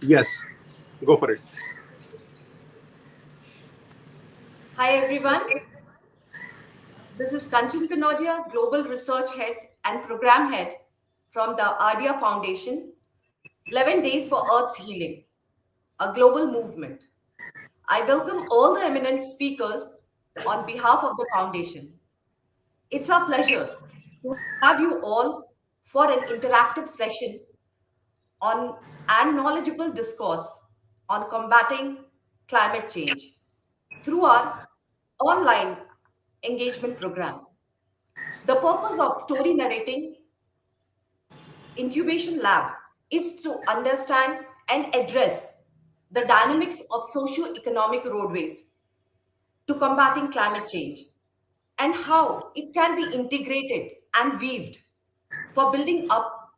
Yes, go for it. Hi everyone, this is Kanchan Kanodia, Global Research Head and Program Head from the Ardia Foundation, 11 Days for Earth's Healing, a global movement. I welcome all the eminent speakers on behalf of the Foundation. It's our pleasure to have you all for an interactive session on and knowledgeable discourse on combating climate change through our online engagement program. The purpose of story narrating incubation lab is to understand and address the dynamics of socio-economic roadways to combating climate change and how it can be integrated and weaved for building up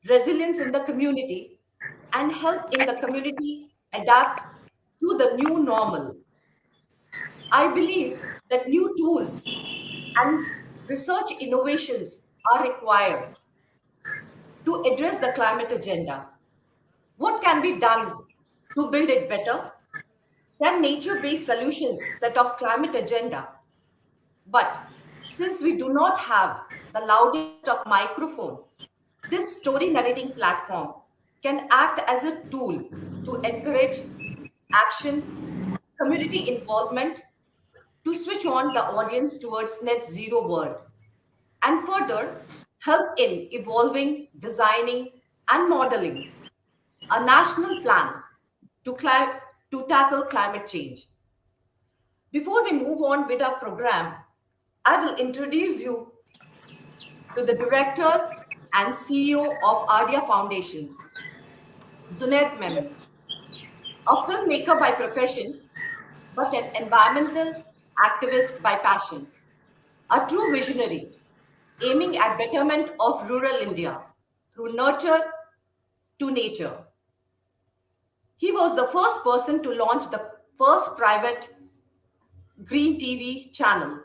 resilience in the community and help in the community adapt to the new normal. I believe that new tools and research innovations are required to address the climate agenda. What can be done to build it better? Can nature based solutions set off climate agenda? But since we do not have the loudest of microphone, this story narrating platform can act as a tool to encourage action, community involvement, to switch on the audience towards net zero world, and further help in evolving, designing, and modeling a national plan to tackle climate change. Before we move on with our program, I will introduce you to the director and CEO of Ardia Foundation, Zunaid Memon, a filmmaker by profession, but an environmental activist by passion, a true visionary aiming at betterment of rural India through nurture to nature. He was the first person to launch the first private green TV channel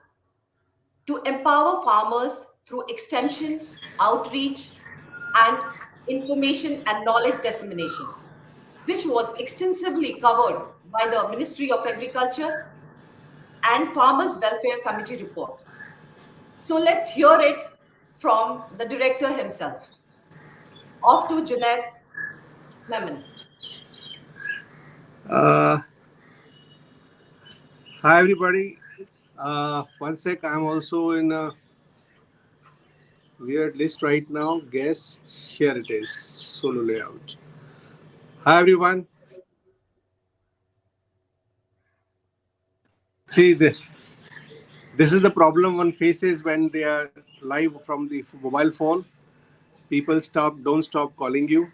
to empower farmers through extension, outreach, and information and knowledge dissemination, which was extensively covered by the Ministry of Agriculture and Farmers Welfare Committee report. So let's hear it from the director himself. Off to Junaid Memon. Uh, Hi, everybody. One sec, I'm also in a weird list right now. Guest, here it is. Solo layout. Hi, everyone. See, this is the problem one faces when they are live from the mobile phone. People don't stop calling you.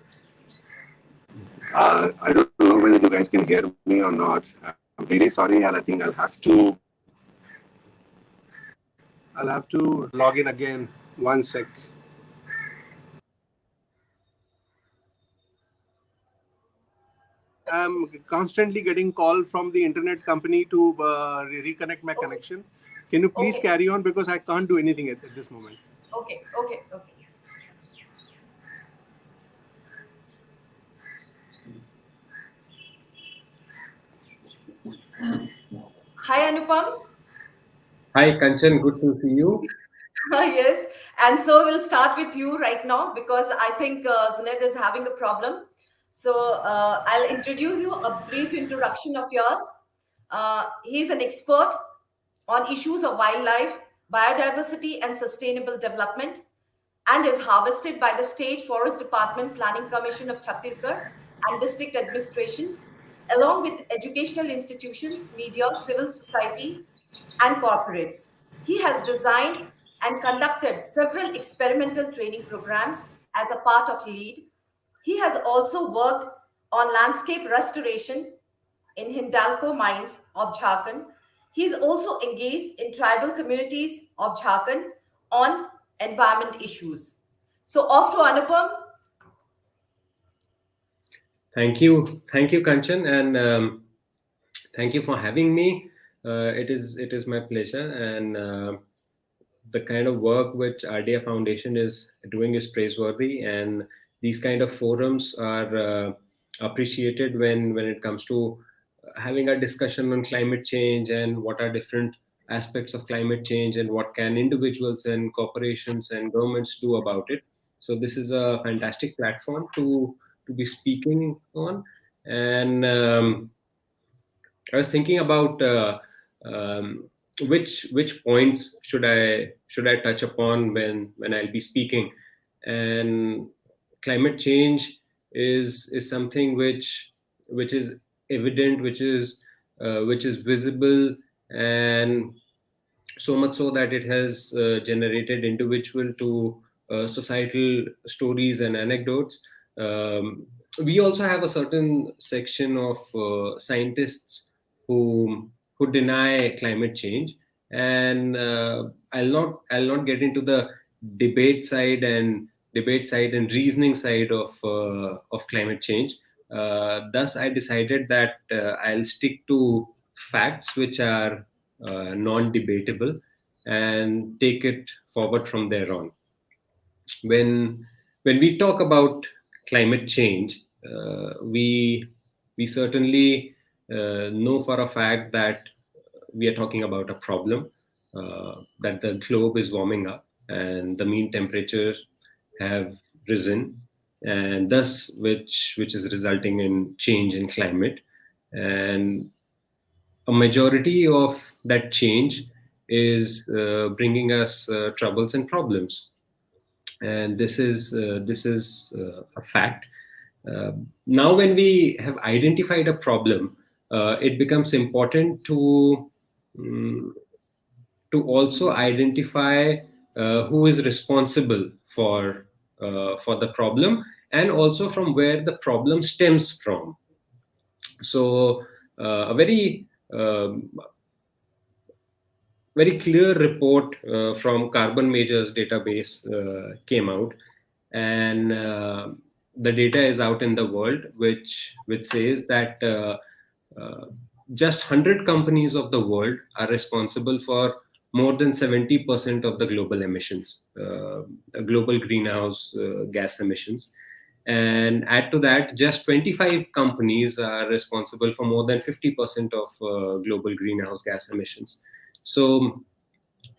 I don't know whether you guys can hear me or not. I'm really sorry, and I think I'll have to log in again. One sec. I'm constantly getting call from the internet company to reconnect my Okay, connection. Can you please okay, carry on because I can't do anything at this moment. okay. Hi, Anupam. Hi, Kanchan. Good to see you. Yes, and so we'll start with you right now because I think Zunaid is having a problem. So I'll introduce you a brief introduction of yours. He's an expert on issues of wildlife, biodiversity, and sustainable development, and is harvested by the State Forest Department Planning Commission of Chhattisgarh and District Administration, along with educational institutions, media, civil society, and corporates. He has designed and conducted several experimental training programs as a part of LEAD. He has also worked on landscape restoration in Hindalco mines of Jharkhand. He is also engaged in tribal communities of Jharkhand on environment issues. So off to Anupam. Thank you, Kanchan, and thank you for having me. It is my pleasure, and the kind of work which RDA Foundation is doing is praiseworthy, and these kind of forums are appreciated when it comes to having a discussion on climate change and what are different aspects of climate change and what can individuals and corporations and governments do about it. So this is a fantastic platform to be speaking on. And I was thinking about which points should I touch upon when I'll be speaking. And climate change is something which is evident, which is visible, and so much so that it has generated individual to societal stories and anecdotes. We also have a certain section of scientists who deny climate change, and I'll not get into the debate side and reasoning side of climate change. Thus, I decided that I'll stick to facts which are non-debatable and take it forward from there on. When we talk about climate change, we certainly know for a fact that we are talking about a problem, that the globe is warming up and the mean temperatures have risen, and thus which is resulting in change in climate. And a majority of that change is bringing us troubles and problems, and this is a fact. Now, when we have identified a problem, it becomes important mm, to also identify who is responsible for the problem, and also from where the problem stems from. So, a very clear report from Carbon Majors database came out, and the data is out in the world, which says that just 100 companies of the world are responsible for more than 70% of the global emissions, global greenhouse gas emissions. And add to that, just 25 companies are responsible for more than 50% of global greenhouse gas emissions. So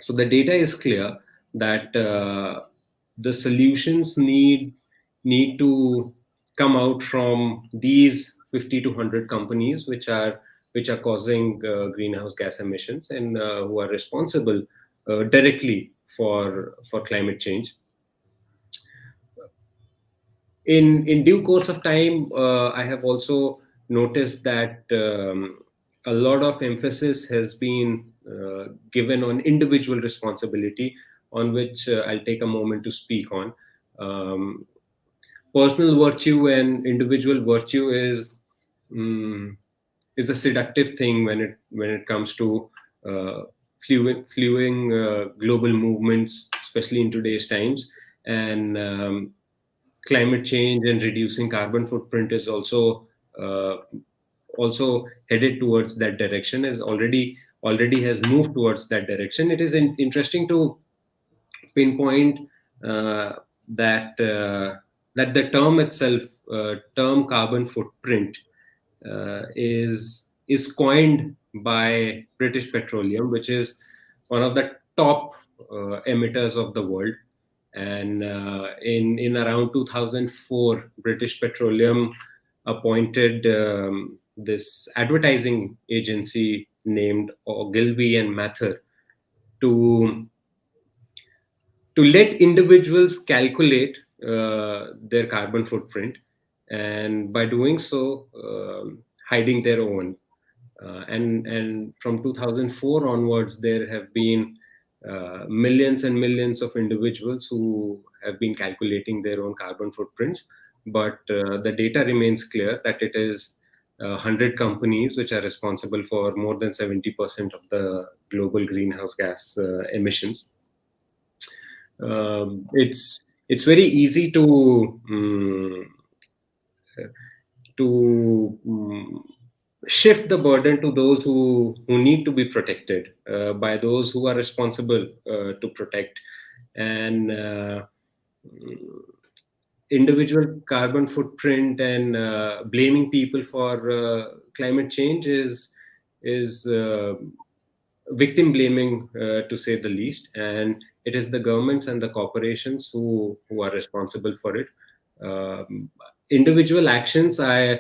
the data is clear that the solutions need to come out from these 50 to 100 companies which are causing greenhouse gas emissions, and who are responsible directly for climate change. In due course of time, I have also noticed that a lot of emphasis has been given on individual responsibility, on which I'll take a moment to speak on. Personal virtue and individual virtue is a seductive thing when it comes to fueling global movements, especially in today's times. And climate change and reducing carbon footprint is also headed towards that direction, already has moved towards that direction. It is interesting to pinpoint that the term itself, term carbon footprint, is coined by British Petroleum, which is one of the top emitters of the world. And in around 2004, British Petroleum appointed this advertising agency named Ogilvy and Mather to let individuals calculate their carbon footprint, and by doing so, hiding their own. And from 2004 onwards, there have been millions and millions of individuals who have been calculating their own carbon footprints. But the data remains clear that it is 100 companies which are responsible for more than 70% of the global greenhouse gas emissions. It's very easy to shift the burden to those who need to be protected by those who are responsible to protect. And individual carbon footprint and blaming people for climate change is victim blaming, to say the least, and it is the governments and the corporations who are responsible for it. Individual actions, I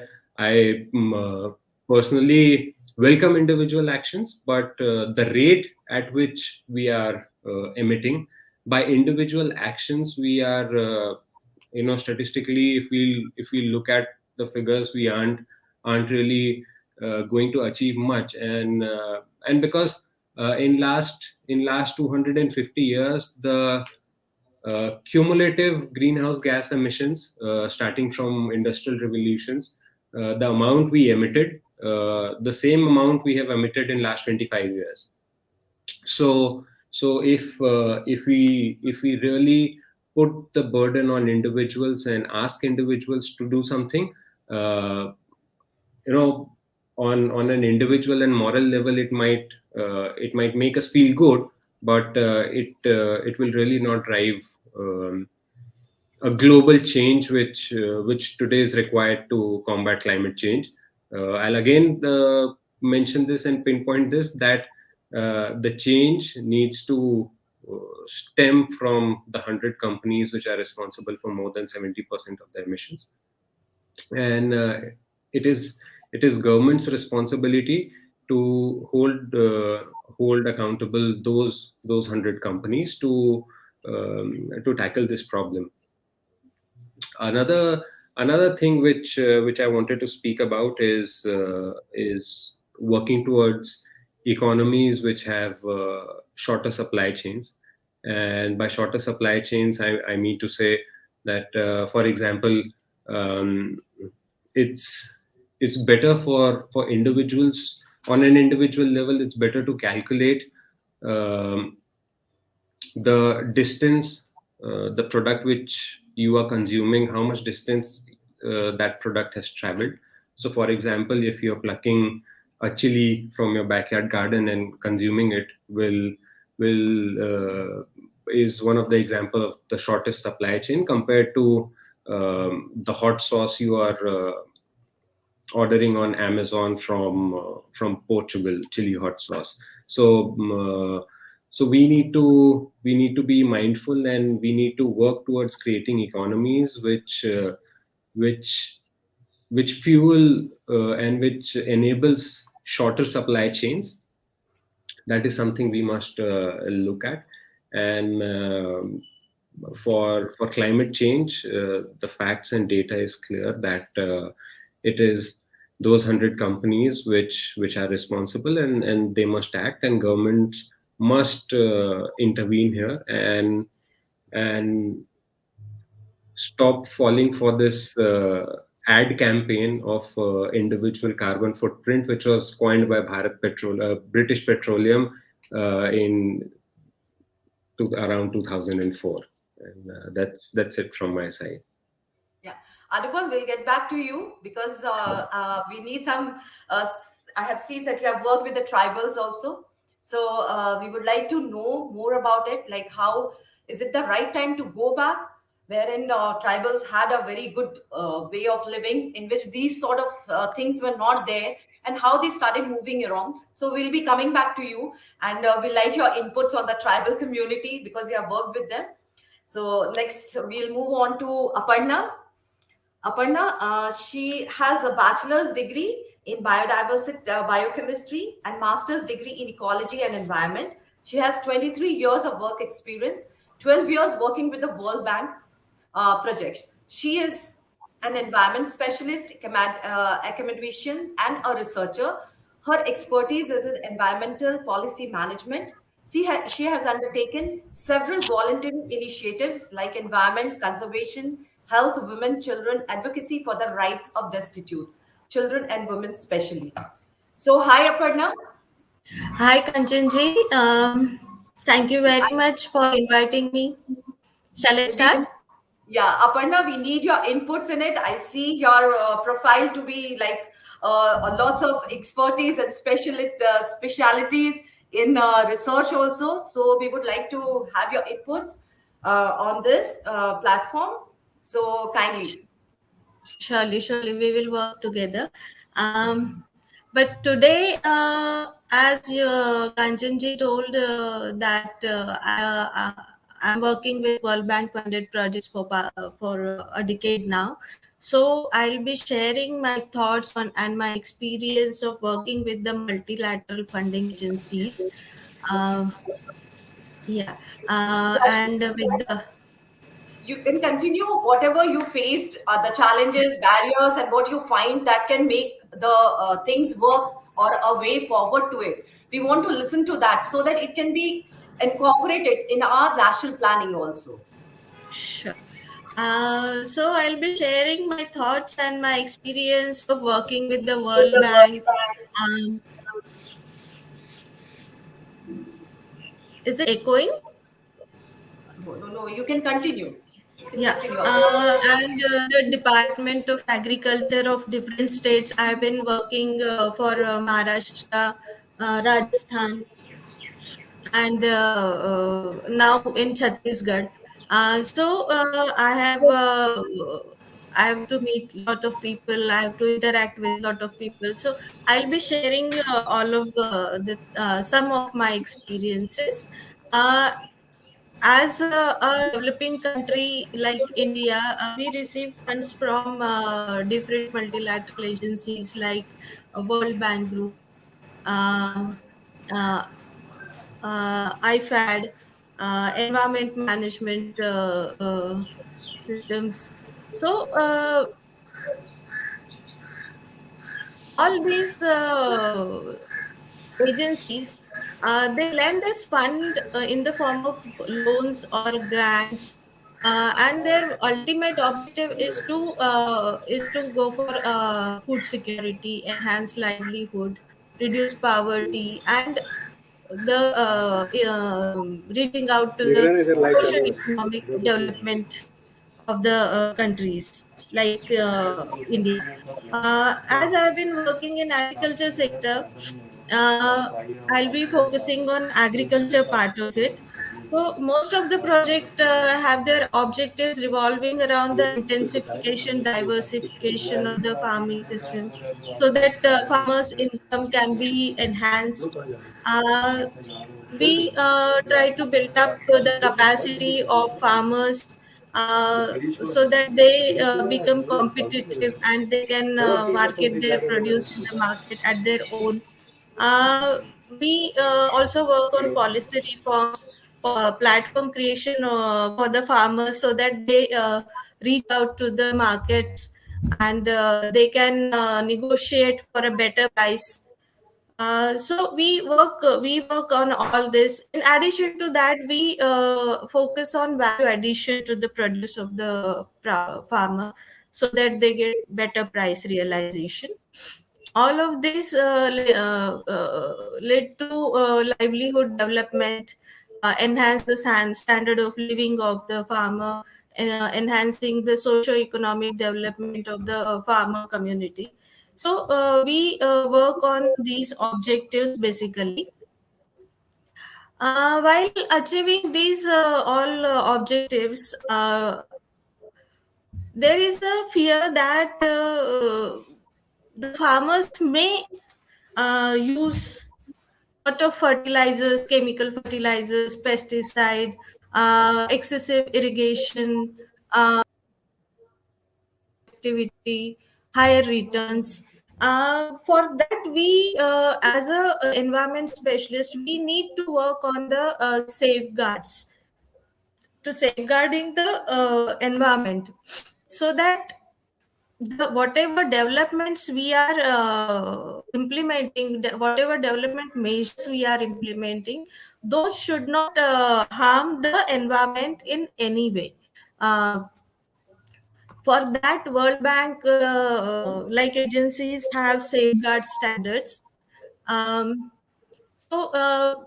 personally welcome individual actions, but the rate at which we are emitting by individual actions, we are statistically, if we look at the figures, we aren't really going to achieve much, and because in last 250 years, the cumulative greenhouse gas emissions, starting from industrial revolutions, the amount we emitted, the same amount we have emitted in last 25 years. So if we really put the burden on individuals and ask individuals to do something, on an individual and moral level, it might make us feel good, but it will really not drive a global change which today is required to combat climate change. I'll again mention this and pinpoint this, that the change needs to stem from the 100 companies which are responsible for more than 70% of the emissions, and it is government's responsibility to hold accountable those 100 companies to tackle this problem. Another thing which I wanted to speak about is working towards economies which have shorter supply chains. And by shorter supply chains, I mean to say that, for example, it's better for individuals, on an individual level, it's better to calculate the distance, the product which you are consuming, how much distance that product has traveled. So for example, if you're plucking a chili from your backyard garden and consuming it, is one of the example of the shortest supply chain, compared to the hot sauce you are ordering on Amazon from Portugal, chili hot sauce. So we need to be mindful, and we need to work towards creating economies which fuel and which enables shorter supply chains. That is something we must look at. And for climate change, the facts and data is clear that it is those 100 companies which are responsible, and they must act, and governments must intervene here and stop falling for this ad campaign of individual carbon footprint, which was coined by British Petroleum in around 2004. And that's it from my side. Yeah, Anupam, we'll get back to you, because we need some. I have seen that you have worked with the tribals also, so we would like to know more about it. Like, how is it the right time to go back, wherein tribals had a very good way of living, in which these sort of things were not there, and how they started moving around. So we'll be coming back to you, and we like your inputs on the tribal community, because you have worked with them. So next, we'll move on to Aparna. Aparna, she has a bachelor's degree in biodiversity, biochemistry, and master's degree in ecology and environment. She has 23 years of work experience, 12 years working with the World Bank projects. She is an environment specialist, academician, and a researcher. Her expertise is in environmental policy management. She has undertaken several voluntary initiatives like environment conservation, health, women, children, advocacy for the rights of destitute children and women, especially. So, hi, Aparna. Hi, Kanchanji. Thank you very much for inviting me. Shall I start? Yeah, Aparna, we need your inputs in it. I see your profile to be like lots of expertise and specialities in research also. So we would like to have your inputs on this platform. So kindly. Surely, we will work together. But today, as Kanchanji told that I'm working with World Bank funded projects for a decade now. So I'll be sharing my thoughts on and my experience of working with the multilateral funding agencies. Um, yeah, and with the You can continue whatever you faced, the challenges, barriers, and what you find that can make the things work or a way forward to it. We want to listen to that so that it can be incorporated in our national planning also. Sure. So I'll be sharing my thoughts and my experience of working with the World Bank. Um, is it echoing? No, no, no. You can continue. You can Yeah. continue. And the Department of Agriculture of different states. I've been working for Maharashtra, Rajasthan, and now in Chhattisgarh. I have to meet a lot of people. I have to interact with a lot of people. So I'll be sharing all of some of my experiences. Uh, as a developing country like India, we receive funds from different multilateral agencies like World Bank Group, um, uh, IFAD, environment management systems. So all these agencies, they lend us fund in the form of loans or grants, and their ultimate objective is to go for food security, enhance livelihood, reduce poverty, and the reaching out to the socio-economic development of the countries like India. As I've been working in agriculture sector, uh, I'll be focusing on agriculture part of it. So most of the project have their objectives revolving around the intensification, diversification of the farming system, so that farmers' income can be enhanced. Uh, we try to build up the capacity of farmers so that they become competitive and they can market their produce in the market at their own. uh, we also work on policy reforms, platform creation for the farmers so that they reach out to the markets and they can negotiate for a better price. So we work on all this. In addition to that, we focus on value addition to the produce of the farmer, so that they get better price realization. All of this led to livelihood development, enhance the standard of living of the farmer, enhancing the socio-economic development of the farmer community. So we work on these objectives basically. While achieving these all objectives, there is a fear that the farmers may use lot of fertilizers, chemical fertilizers, pesticide, excessive irrigation, activity, higher returns. For that, we, as a environment specialist, we need to work on the safeguards to safeguarding the environment, so that whatever developments we are implementing, whatever development measures we are implementing, those should not harm the environment in any way. Uh, for that, World Bank like agencies have safeguard standards. Um, so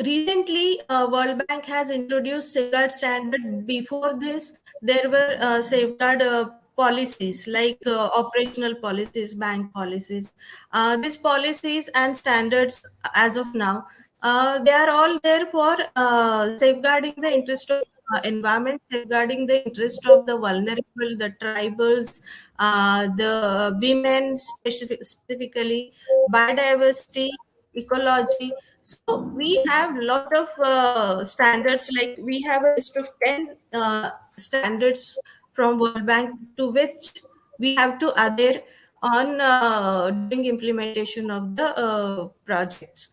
recently, World Bank has introduced safeguard standard. Before this, there were safeguard policies like operational policies, bank policies. These policies and standards, as of now, they are all there for safeguarding the interest of environment, safeguarding the interest of the vulnerable, the tribals, the women specifically, biodiversity, ecology. So we have a lot of standards, like we have a list of 10 standards from World Bank to which we have to adhere on during implementation of the projects.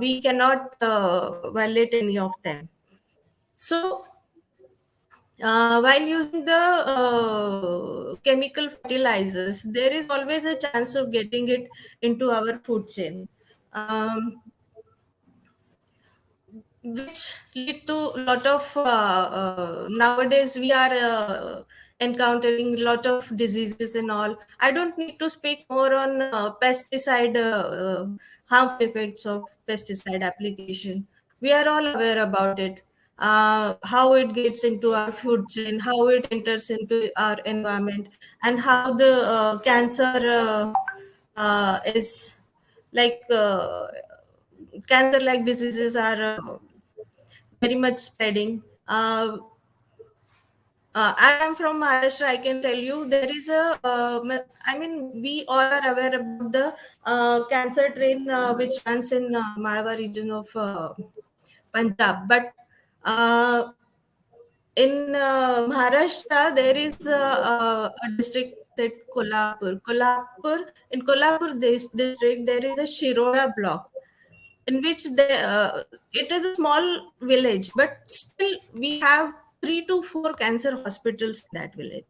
We cannot violate any of them. So, while using the chemical fertilizers, there is always a chance of getting it into our food chain. Which lead to a lot of nowadays we are encountering a lot of diseases and all. I don't need to speak more on pesticide harmful effects of pesticide application. We are all aware about it, how it gets into our food chain, how it enters into our environment, and how the cancer is like cancer like diseases are very much spreading. I am from Maharashtra. I can tell you there is a. I mean, we all are aware about the cancer train which runs in Malwa region of Punjab, but uh, in Maharashtra there is a district at Kolhapur. In Kolhapur district there is a Shiroda block in which it is a small village, but still we have 3 to 4 cancer hospitals in that village.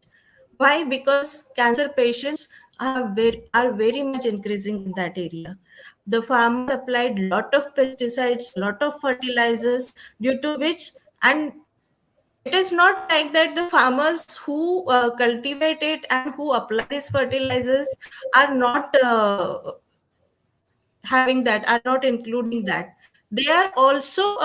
Why? Because cancer patients are very much increasing in that area. The farmers applied lot of pesticides, lot of fertilizers, due to which, and it is not like that the farmers who cultivate it and who apply these fertilizers are not having that, are not including that. They are also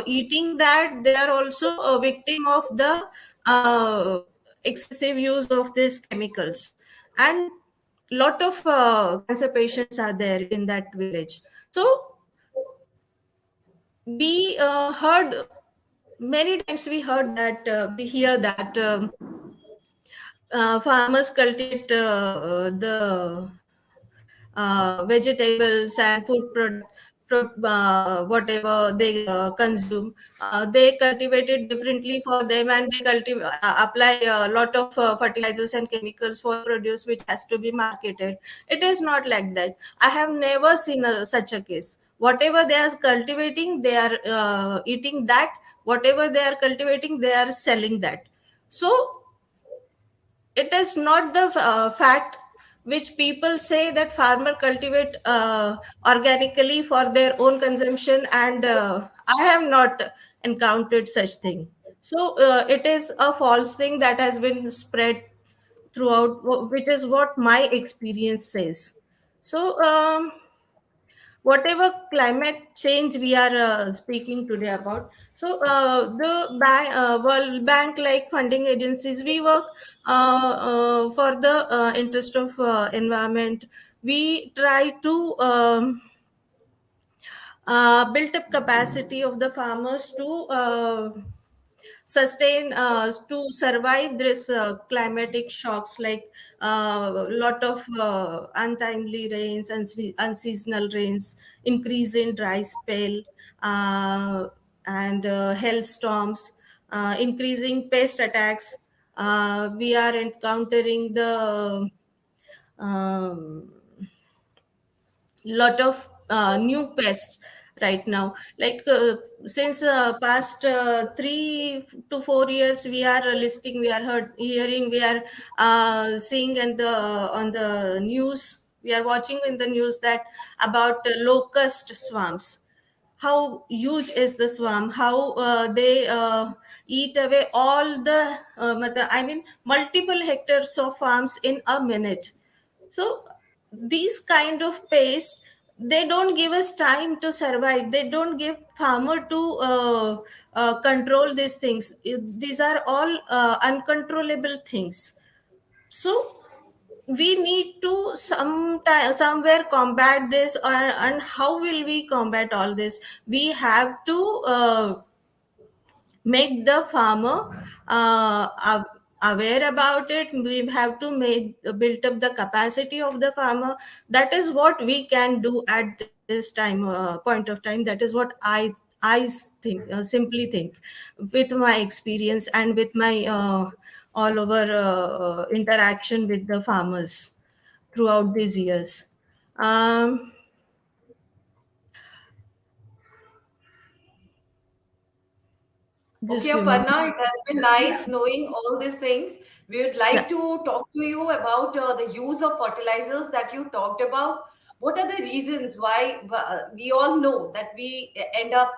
eating that. They are also a victim of the uh, excessive use of these chemicals, and lot of cancer patients are there in that village. So we heard many times, we heard that we hear that farmers cultivate the vegetables and food product, whatever they consume, they cultivate it differently for them, and they apply a lot of fertilizers and chemicals for produce which has to be marketed. It is not like that. I have never seen such a case. Whatever they are cultivating, they are eating that. Whatever they are cultivating, they are selling that. So it is not the fact which people say that farmer cultivate organically for their own consumption, and I have not encountered such thing. So it is a false thing that has been spread throughout, which is what my experience says. So whatever climate change we are speaking today about, so the World Bank like funding agencies, we work for the interest of environment. We try to build up capacity of the farmers to sustain, to survive this climatic shocks, like a lot of untimely rains and unseasonal rains, increase in dry spell, uh, and hailstorms, increasing pest attacks. We are encountering the um, lot of new pests right now, like since past 3 to 4 years we are listing, we are hearing, we are seeing in the on the news, we are watching in the news that about locust swarms. How huge is the swarm, how they eat away all the I mean multiple hectares of farms in a minute. So these kind of paste, they don't give us time to survive, they don't give farmer to control these things. These are all uncontrollable things. So we need to sometime somewhere combat this, and how will we combat all this? We have to make the farmer aware about it. We have to make build up the capacity of the farmer. That is what we can do at this time, point of time. That is what I think, simply think, with my experience and with my all over interaction with the farmers throughout these years. um, just Okay, give me. Aparna, it has been nice knowing all these things. We would Yeah. like to talk to you about the use of fertilizers that you talked about. What are the reasons why we all know that we end up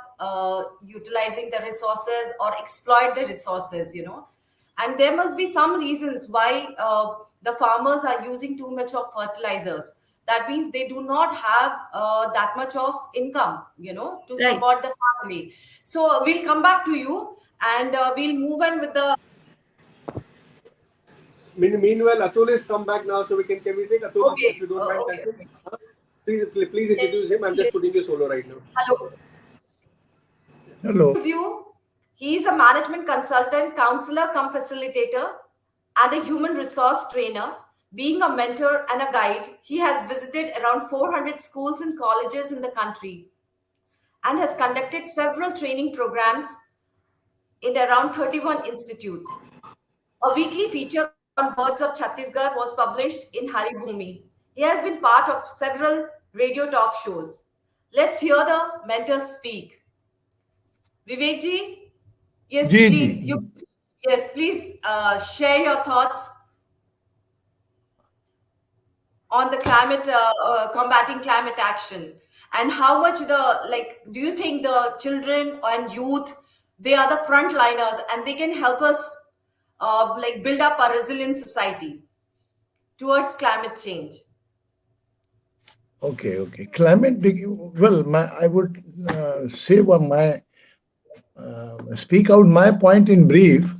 utilizing the resources or exploit the resources, you know? And there must be some reasons why the farmers are using too much of fertilizers. That means they do not have that much of income, you know, to Right. support the family. So we'll come back to you, and we'll move on with the. Meanwhile, Atul has come back now, so can we take Atul, if Okay, you don't mind, okay, Atul? okay. Please introduce him. I'm just putting Yes. you solo right now. Hello. Hello. You. He is a management consultant, counselor, cum facilitator, and a human resource trainer. Being a mentor and a guide, he has visited around 400 schools and colleges in the country and has conducted several training programs in around 31 institutes. A weekly feature on birds of Chhattisgarh was published in Haribhumi. He has been part of several radio talk shows. Let's hear the mentors speak. Vivek ji, yes, Ji, ji. please. Yes, please share your thoughts on the climate, combating climate action, and how much do you think the children and youth, they are the frontliners and they can help us build up a resilient society towards climate change. Okay. Well, I would say speak out my point in brief.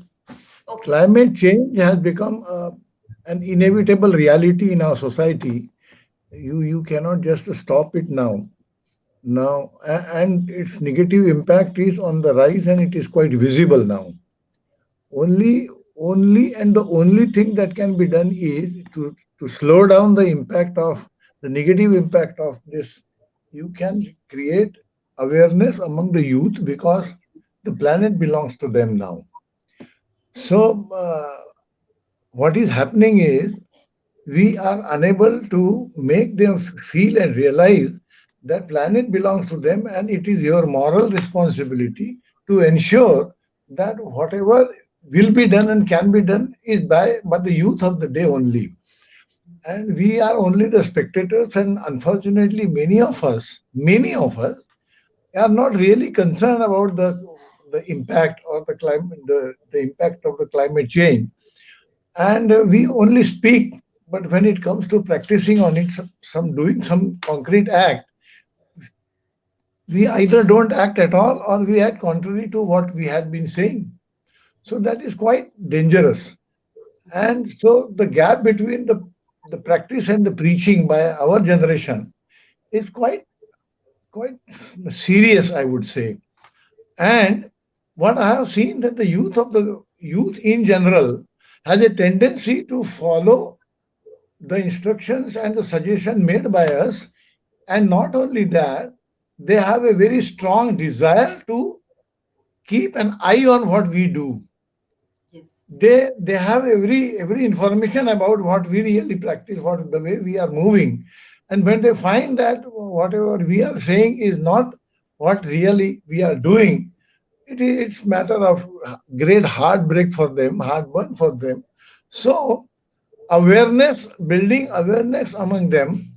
Okay. Climate change has become an inevitable reality in our society. You cannot just stop it now. And its negative impact is on the rise, and it is quite visible now. Only, and the only thing that can be done is to slow down the impact of the negative impact of this. You can create awareness among the youth because the planet belongs to them now. So, what is happening is we are unable to make them feel and realize that planet belongs to them, and it is your moral responsibility to ensure that whatever will be done and can be done is by the youth of the day only. And we are only the spectators, and unfortunately many of us are not really concerned about the impact or the climate the impact of the climate change. And we only speak, but when it comes to practicing on it, doing some concrete act, we either don't act at all or we act contrary to what we had been saying. So that is quite dangerous. And so the gap between the practice and the preaching by our generation is quite serious, I would say. And what I have seen, that the youth in general has a tendency to follow the instructions and the suggestion made by us. And not only that, they have a very strong desire to keep an eye on what we do. Yes. They have every information about what we really practice, what the way we are moving. And when they find that whatever we are saying is not what really we are doing, it's matter of great heartbreak for them, heartburn for them. So building awareness among them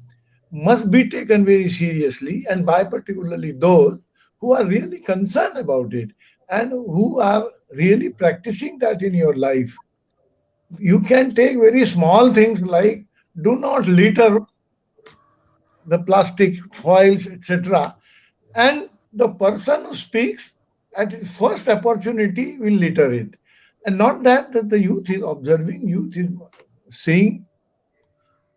must be taken very seriously, and by particularly those who are really concerned about it and who are really practicing that in your life. You can take very small things like do not litter the plastic foils, etc. And the person who speaks at his first opportunity will litter it. And not that the youth is observing, youth is seeing.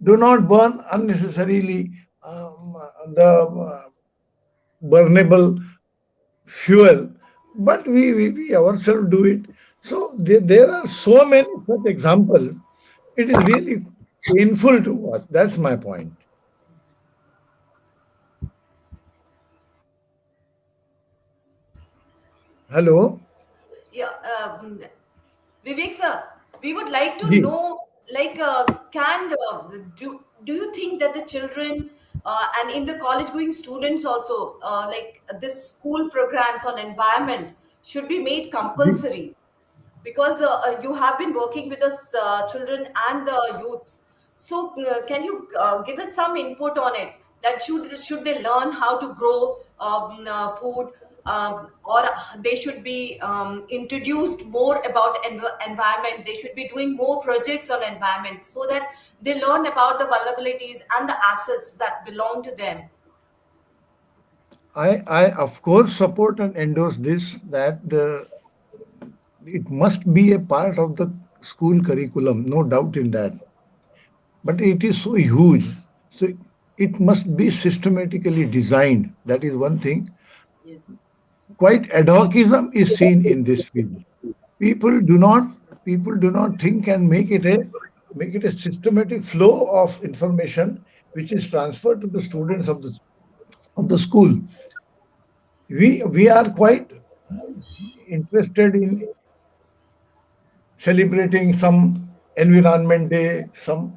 Do not burn unnecessarily the burnable fuel but we ourselves do it. So there are so many such examples. It is really painful to watch. That's my point. Hello? Yeah, Vivek sir, we would like to Ji. know, like, can do you think that the children and in the college-going students also, like this school programs on environment should be made Ji. compulsory? Because you have been working with us children and the youths, so can you give us some input on it, that should they learn how to grow food, or they should be introduced more about environment, they should be doing more projects on environment so that they learn about the vulnerabilities and the assets that belong to them. I of course support and endorse this, that it must be a part of the school curriculum, no doubt in that. But it is so huge, so it must be systematically designed. That is one thing. Yes. Quite ad hocism is seen in this field. People do not think and make it a systematic flow of information which is transferred to the students of the school. We are quite interested in celebrating some environment day, some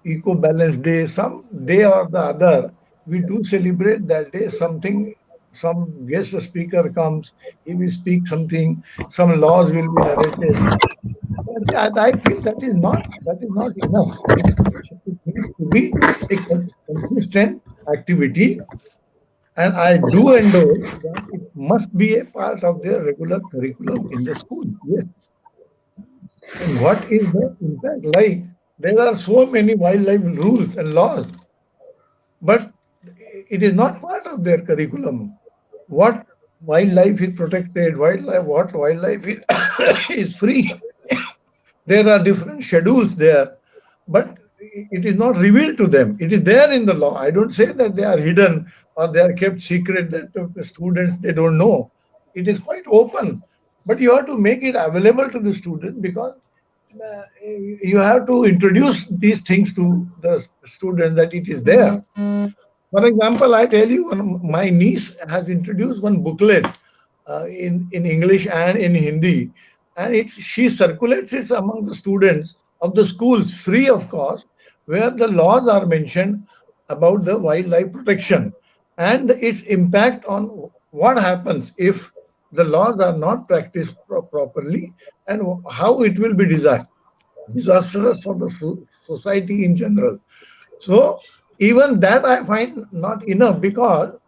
eco balance day, some day or the other. We do celebrate that day. Something, some guest speaker comes, he will speak something, some laws will be narrated. But I feel that is not enough. It needs to be a consistent activity, and I do endorse that it must be a part of their regular curriculum in the school. Yes. And what is the impact? Like, there are so many wildlife rules and laws, but it is not part of their curriculum. What wildlife is protected, what wildlife is, is free. There are different schedules there, but it is not revealed to them. It is there in the law. I don't say that they are hidden or they are kept secret, that the students, they don't know. It is quite open, but you have to make it available to the student, because you have to introduce these things to the student, that it is there. For example, I tell you, my niece has introduced one booklet in English and in Hindi, and she circulates it among the students of the schools free of cost, where the laws are mentioned about the wildlife protection and its impact on what happens if the laws are not practiced properly, and how it will be disastrous for the society in general. So even that I find not enough, because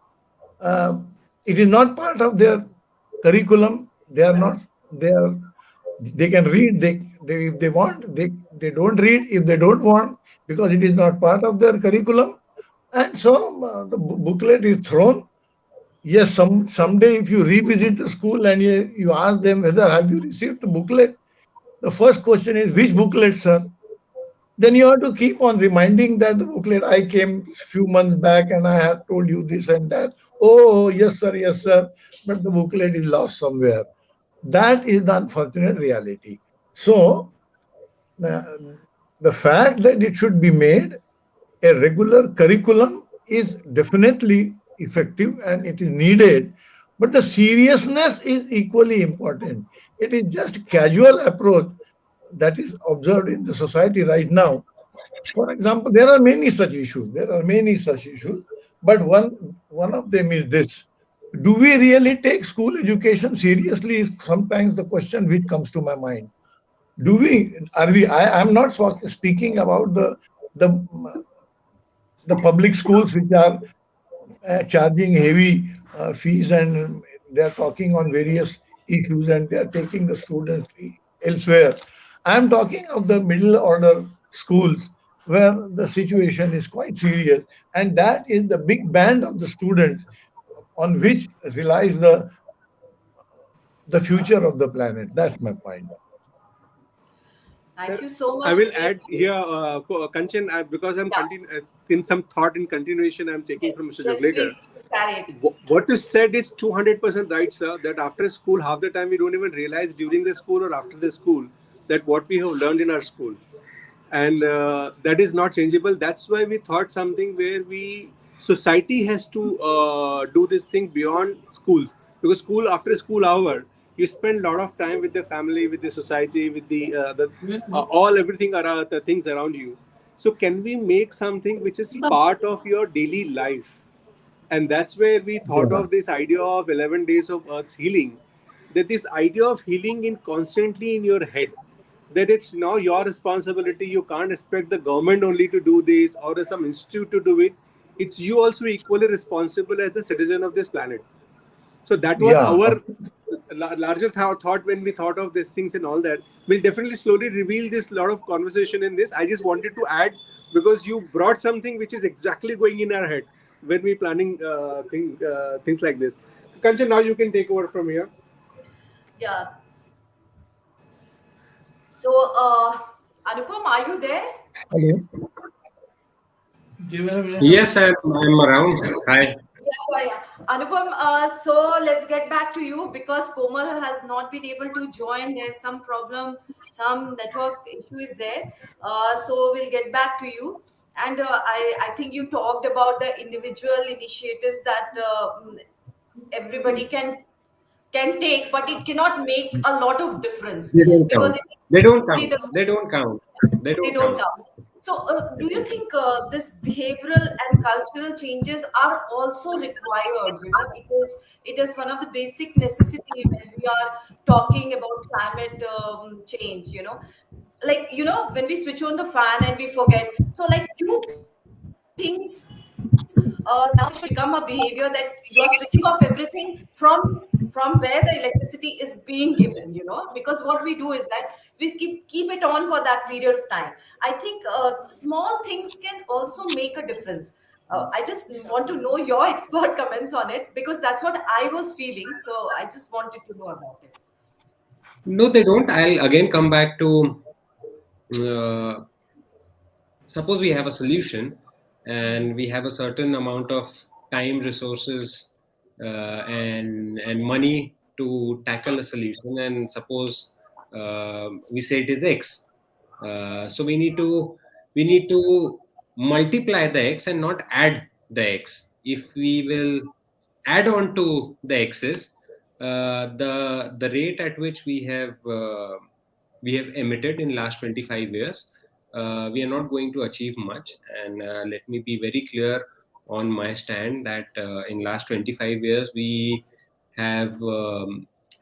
it is not part of their curriculum. They are not. They are. They can read. They if they want. They don't read if they don't want, because it is not part of their curriculum. And so the booklet is thrown. Yes, someday if you revisit the school and you ask them whether have you received the booklet, the first question is, which booklet, sir? Then you have to keep on reminding that the booklet, I came few months back and I had told you this and that. Oh, yes, sir, yes, sir. But the booklet is lost somewhere. That is the unfortunate reality. So, uh, the fact that it should be made a regular curriculum is definitely effective and it is needed, but the seriousness is equally important. It is just casual approach that is observed in the society right now. For example, there are many such issues. There are many such issues, but one of them is this: do we really take school education seriously? Is sometimes the question which comes to my mind. Do we? Are we? I am not speaking about the the public schools which are charging heavy fees, and they are talking on various issues, and they are taking the students elsewhere. I am talking of the middle order schools, where the situation is quite serious, and that is the big band of the students on which relies the future of the planet. That's my point. Thank Sir, you so much. I will for add your- here, Kanchan, because I'm Yeah. in some thought in continuation, I'm taking Yes, from Mr. yes, Jaglegar. please carry it. What you said is 200% right, sir. That after school, half the time we don't even realize during the school or after the school that what we have learned in our school, and that is not changeable. That's why we thought something where we society has to do this thing beyond schools, because school after school hour you spend a lot of time with the family, with the society, with the all everything around the things around you. So can we make something which is part of your daily life? And that's where we thought Yeah. of this idea of 11 days of earth's healing, that this idea of healing in constantly in your head, that it's now your responsibility. You can't expect the government only to do this or some institute to do it. It's you also equally responsible as the citizen of this planet. So that was Yeah. our larger thought when we thought of these things and all that. We'll definitely slowly reveal this lot of conversation in this. I just wanted to add, because you brought something which is exactly going in our head when we planning things like this. Kanchan, now you can take over from here. Yeah. So, Anupam, are you there? Hello. Yes, I'm around. Hi. Yeah. Anupam, so let's get back to you because Komal has not been able to join. There's some problem, some network issue is there. So we'll get back to you. And I think you talked about the individual initiatives that everybody can take, but it cannot make a lot of difference They don't because count. it They is don't only count. the They don't count. They they don't don't count. count. So, do you think this behavioral and cultural changes are also required? It is one of the basic necessity when we are talking about climate change. Like when we switch on the fan and we forget. So, like few things now should become a behavior that you are switching off everything from where the electricity is being given, because what we do is that we keep it on for that period of time. I think small things can also make a difference. I just want to know your expert comments on it because that's what I was feeling, so I just wanted to know about it. No, they don't. I'll again come back to uh, suppose we have a solution and we have a certain amount of time, resources, and money to tackle a solution. And suppose we say it is X. So we need to multiply the X and not add the X. If we will add on to the X's, the rate at which we have emitted in last 25 years, we are not going to achieve much. And let me be very clear on my stand that in last 25 years we have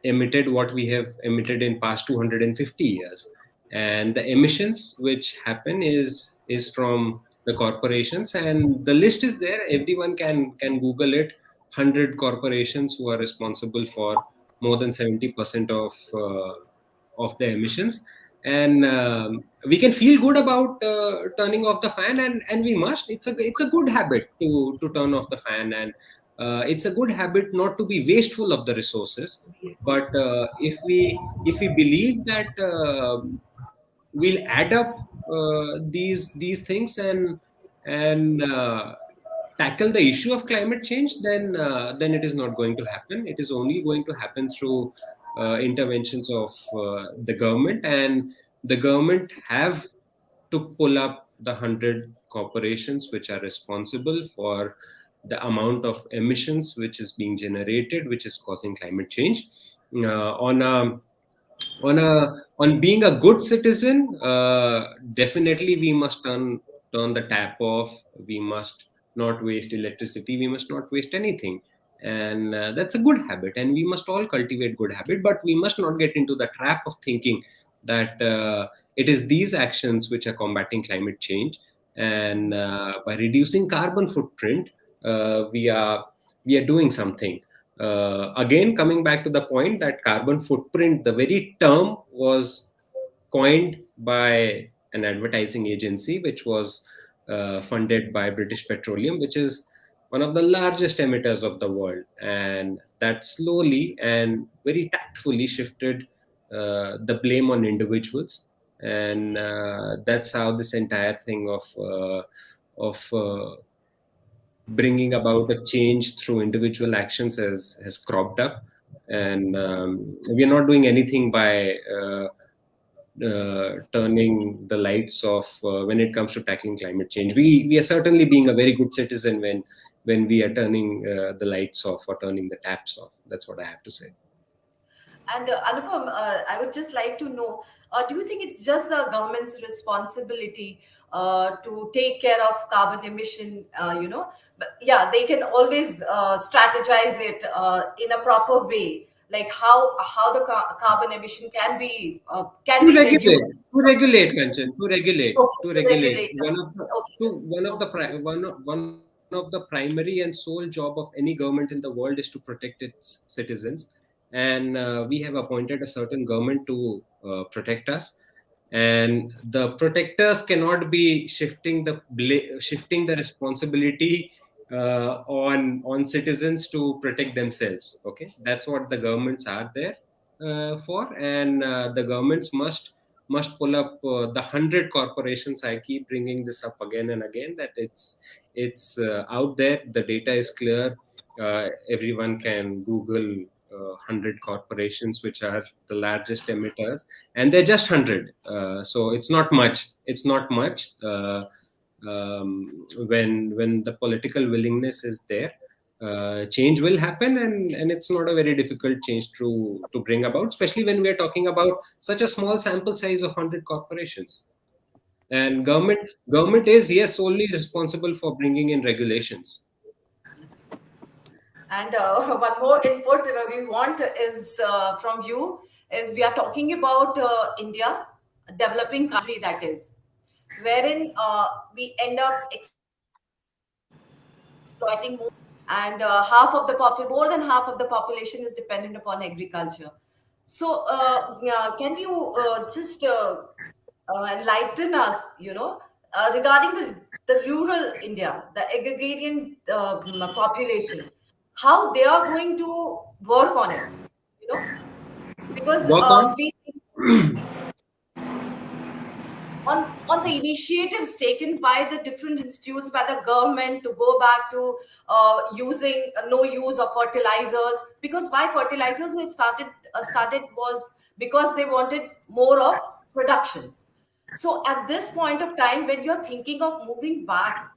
emitted what we have emitted in past 250 years. And the emissions which happen is from the corporations, and the list is there. Everyone can Google it. 100 corporations who are responsible for more than 70% of the emissions. And we can feel good about turning off the fan, and we must. It's a good habit to turn off the fan, and it's a good habit not to be wasteful of the resources. But if we believe that we'll add up these things and tackle the issue of climate change, then it is not going to happen. It is only going to happen through interventions of the government, and the government have to pull up the 100 corporations which are responsible for the amount of emissions which is being generated, which is causing climate change. On being a good citizen, definitely we must turn the tap off. We must not waste electricity. We must not waste anything, and that's a good habit. And we must all cultivate good habit. But we must not get into the trap of thinking that it is these actions which are combating climate change. And by reducing carbon footprint, we are doing something. Again, coming back to the point that carbon footprint, the very term was coined by an advertising agency which was funded by British Petroleum, which is one of the largest emitters of the world. And that slowly and very tactfully shifted the blame on individuals. and that's how this entire thing of bringing about a change through individual actions has cropped up, and we are not doing anything by turning the lights off when it comes to tackling climate change. We are certainly being a very good citizen when we are turning the lights off or turning the taps off. That's what I have to say. And Anupam, I would just like to know, do you think it's just the government's responsibility to take care of carbon emission? But yeah, they can always strategize it in a proper way, like how the carbon emission can To be regulate, reduced. Kanchan, to regulate, Okay, to to regulate. regulate. One of the primary and sole job of any government in the world is to protect its citizens, and we have appointed a certain government to protect us. And the protectors cannot be shifting the responsibility on citizens to protect themselves. Okay, that's what the governments are there for, and the governments must pull up the 100 corporations. I keep bringing this up again and again, that it's out there. The data is clear. Everyone can Google 100 corporations which are the largest emitters, and they're just 100. So it's not much. When the political willingness is there, change will happen, and it's not a very difficult change to bring about, especially when we are talking about such a small sample size of 100 corporations. And government is, yes, solely responsible for bringing in regulations. And one more input we want is from you is we are talking about India, a developing country that is, wherein we end up exploiting more, and more than half of the population is dependent upon agriculture. So can you just enlighten us, regarding the rural India, the agrarian population, how they are going to work on it, because Work on? we on the initiatives taken by the different institutes, by the government, to go back to using no use of fertilizers, because why fertilizers we started was because they wanted more of production. So at this point of time, when you're thinking of moving back,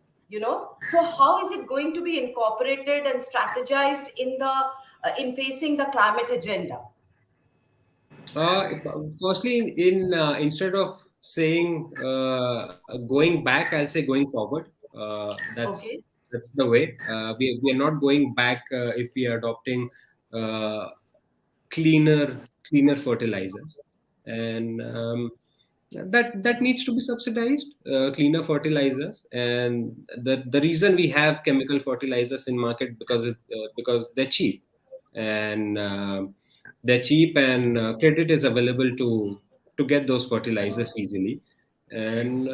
so how is it going to be incorporated and strategized in facing the climate agenda? Firstly, instead of saying going back, I'll say going forward. Okay. That's the way. We are not going back if we are adopting uh, cleaner fertilizers, and that needs to be subsidized. Cleaner fertilizers, and the reason we have chemical fertilizers in market because they're cheap, and credit is available to get those fertilizers easily. And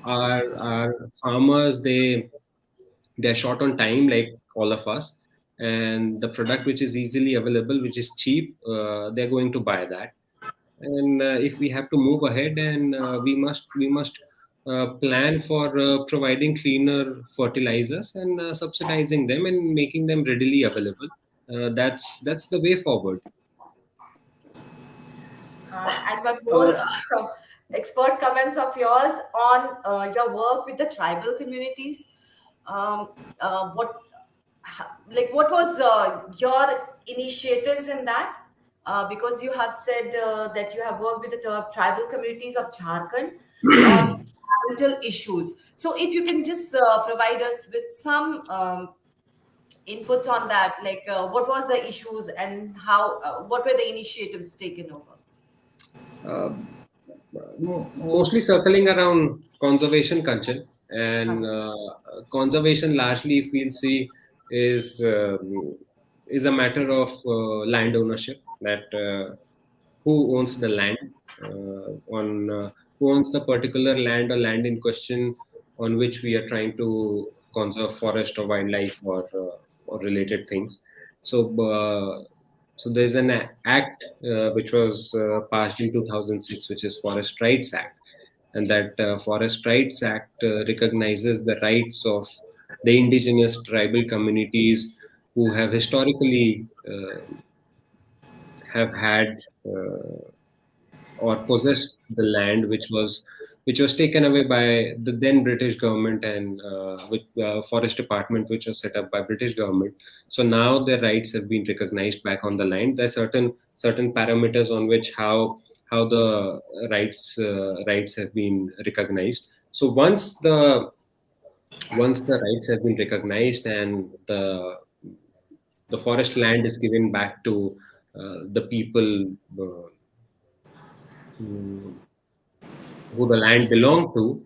our farmers, they're short on time, like all of us, and the product which is easily available, which is cheap, they're going to buy that. And if we have to move ahead, and we must plan for providing cleaner fertilizers, and subsidizing them and making them readily available. That's the way forward. And one more expert comments of yours on your work with the tribal communities. What what was your initiatives in that? Because you have said that you have worked with the tribal communities of Jharkhand on environmental issues. So if you can just provide us with some inputs on that, like what was the issues and how what were the initiatives taken over? Mostly circling around conservation, Kanchan, and conservation largely, if we'll see, is a matter of land ownership. That who owns the land, who owns the particular land or land in question on which we are trying to conserve forest or wildlife or related things. So So there's an act which was passed in 2006, which is Forest Rights Act, and that Forest Rights Act recognizes the rights of the indigenous tribal communities who have historically have had or possessed the land which was taken away by the then British government and with forest department, which was set up by British government. So now their rights have been recognized back on the land. There are certain parameters on which how the rights have been recognized. So once the rights have been recognized and the forest land is given back to the people who the land belonged to,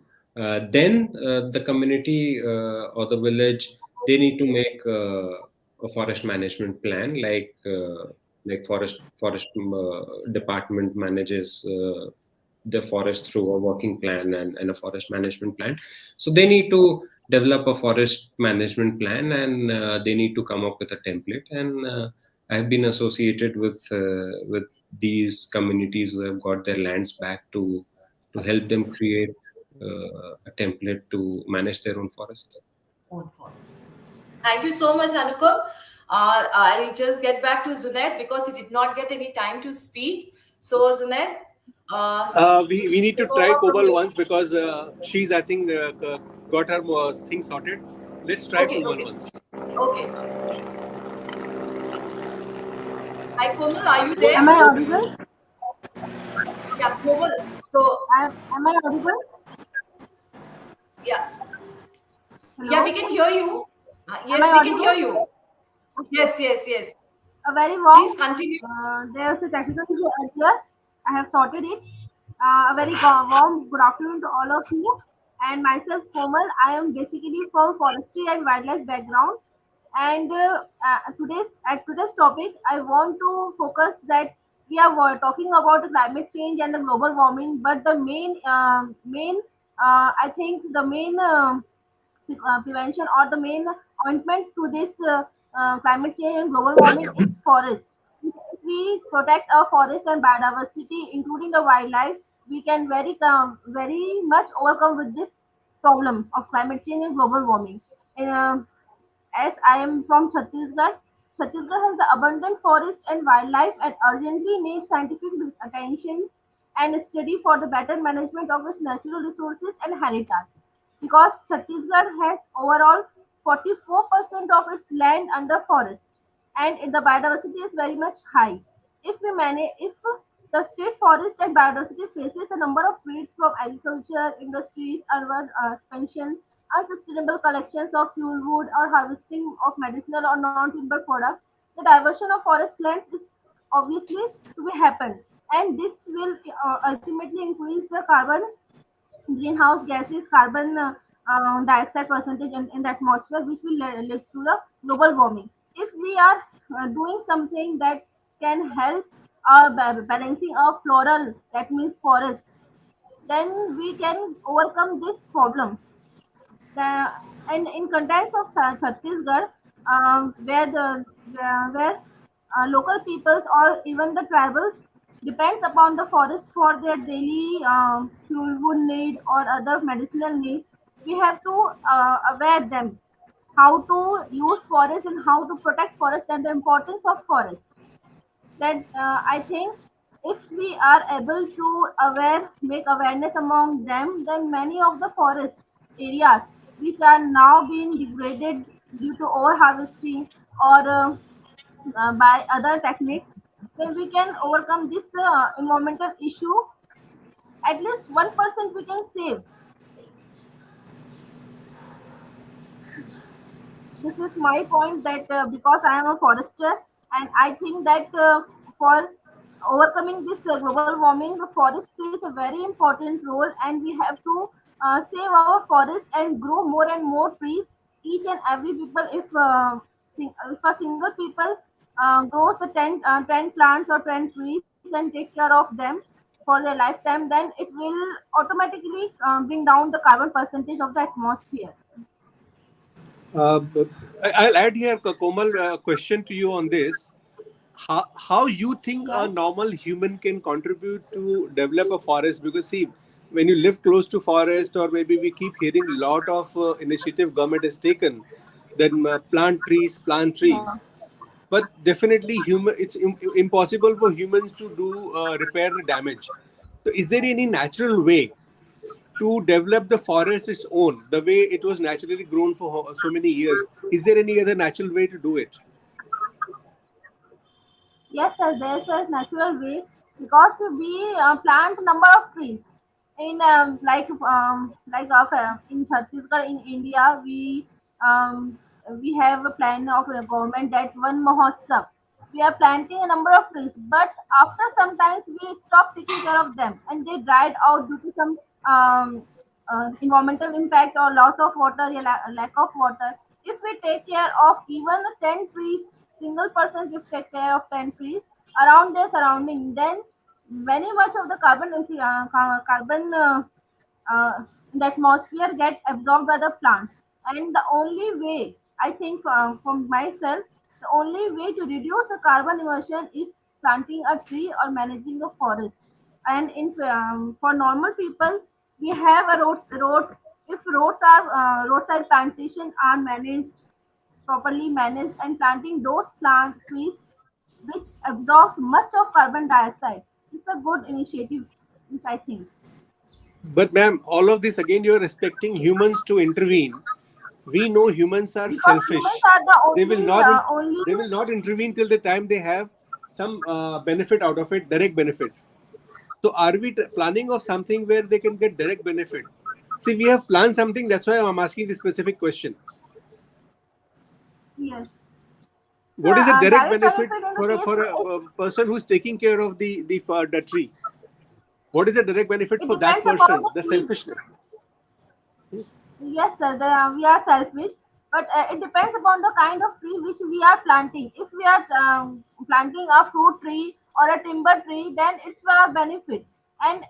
then the community or the village, they need to make a forest management plan, like forest department manages the forest through a working plan and a forest management plan. So they need to develop a forest management plan, and they need to come up with a template. And I've been associated with these communities who have got their lands back to help them create a template to manage their own forests. Own forests. Thank you so much, Anupam. I'll just get back to Zunaid because he did not get any time to speak. So, Zunaid, We need to try Komal once because she's, I think, got her thing sorted. Let's try Komal once. Okay. Hi, Komal, are you there? Am I audible? Yeah, Komal. So, Am I audible? yeah. Hello? Yeah, we can hear you. Yes, Am I we can hear audible? you. Yes. A very warm. Please continue. There's a technical issue earlier. I have sorted it. A very warm good afternoon to all of you. And myself, Komal. I am basically from forestry and wildlife background. And today's topic, I want to focus that we are talking about the climate change and the global warming. But the I think the main prevention or the main ointment to this climate change and global warming is forest. If we protect our forest and biodiversity, including the wildlife, we can very much overcome with this problem of climate change and global warming. And, as I am from Chhattisgarh, Chhattisgarh has the abundant forest and wildlife and urgently needs scientific attention and study for the better management of its natural resources and habitat. Because Chhattisgarh has overall 44% of its land under forest, and the biodiversity is very much high. If the state's forest and biodiversity faces a number of threats from agriculture, industries, urban expansion, unsustainable collections of fuel wood, or harvesting of medicinal or non-timber products, the diversion of forest lands is obviously to be happen, and this will ultimately increase the carbon greenhouse gases, carbon dioxide percentage in the atmosphere, which will lead to the global warming. If we are doing something that can help balancing our floral, that means forest, then we can overcome this problem. The, and in context of Chhattisgarh, where local peoples or even the tribals depends upon the forest for their daily fuel wood need or other medicinal needs, we have to aware them how to use forest and how to protect forest and the importance of forest. That I think if we are able to make awareness among them, then many of the forest areas which are now being degraded due to overharvesting or by other techniques, then we can overcome this environmental issue. At least 1% we can save. This is my point that because I am a forester, and I think that for overcoming this global warming, the forest plays a very important role, and we have to save our forest and grow more and more trees. Each and every people, if a single people grows the 10 plants or 10 trees and take care of them for their lifetime, then it will automatically bring down the carbon percentage of the atmosphere. I'll add here, Komal, a question to you on this. how you think a normal human can contribute to develop a forest? Because see, when you live close to forest, or maybe we keep hearing a lot of initiative government has taken, then plant trees, Yeah. but definitely it's impossible for humans to do repair the damage. So is there any natural way to develop the forest its own, the way it was naturally grown for so many years? Is there any other natural way to do it? Yes, sir, there's a natural way because we plant number of trees in in Chhattisgarh in India. We have a plan of a government that one Mahotsav. We are planting a number of trees, but after some times we stop taking care of them and they dried out due to some environmental impact or loss of water, lack of water. If we take care of even 10 trees, single person if take care of 10 trees around their surrounding, then many much of the carbon in the atmosphere get absorbed by the plants. And the only way, I think from myself, the only way to reduce the carbon emission is planting a tree or managing a forest. And for normal people, we have a roads. If roadside plantation are managed properly managed and planting those plant trees which absorbs much of carbon dioxide. It's a good initiative, which I think. But ma'am, all of this again, you're expecting humans to intervene. We know humans are Because humans selfish. are the They will only not. only They will not intervene till the time they have some benefit out of it, direct benefit. So, are we planning of something where they can get direct benefit? See, we have planned something. That's why I'm asking this specific question. yes. So What is a direct direct benefit benefit in the for case a person who's taking care of the tree? What is a direct benefit it for that depends upon person? the The tree. selfishness. Yes, sir. We are selfish, but it depends upon the kind of tree which we are planting. If we are planting a fruit tree or a timber tree, then it's for our benefit, and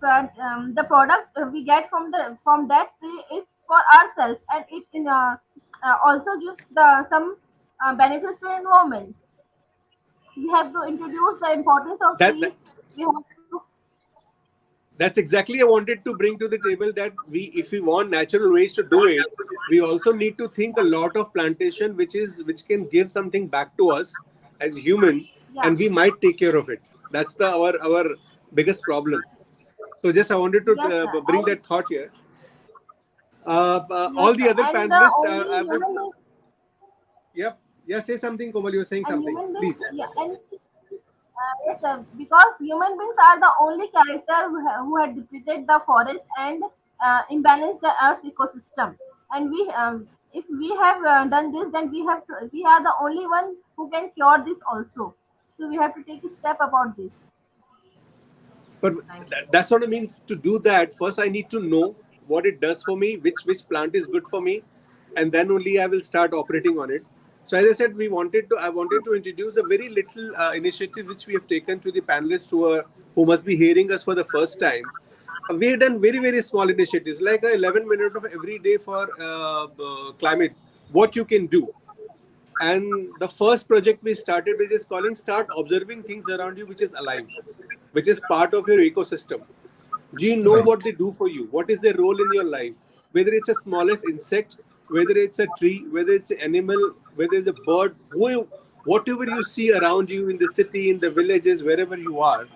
the product we get from that tree is for ourselves, and it also gives some benefits to the environment. We have to introduce the importance of That, trees. that We have to that's exactly I wanted to bring to the table, that if we want natural ways to do it, we also need to think a lot of plantation which can give something back to us as human, yeah. and we might take care of it. That's our biggest problem. So just I wanted to Yes, sir. bring And that thought here. yes, All the sir. other And the panelists, only I would, human being yeah, say something, Komal. You're saying and something, human beings, please. yeah, and yes, sir, because human beings are the only character who had depleted the forest and imbalanced the Earth's ecosystem. And if we have done this, then we are the only one who can cure this also. So we have to take a step about this. But that's what I mean. To do that, first I need to know what it does for me, which plant is good for me, and then only I will start operating on it. So as I said, I wanted to introduce a very little initiative which we have taken to the panelists who must be hearing us for the first time. We have done very small initiatives like 11 minutes of every day for climate. What you can do. And the first project we started with is calling Start Observing Things Around You, which is alive, which is part of your ecosystem. Do you know Right. what they do for you? What is their role in your life? Whether it's a smallest insect, whether it's a tree, whether it's an animal, whether it's a bird, whatever you see around you in the city, in the villages, wherever you are,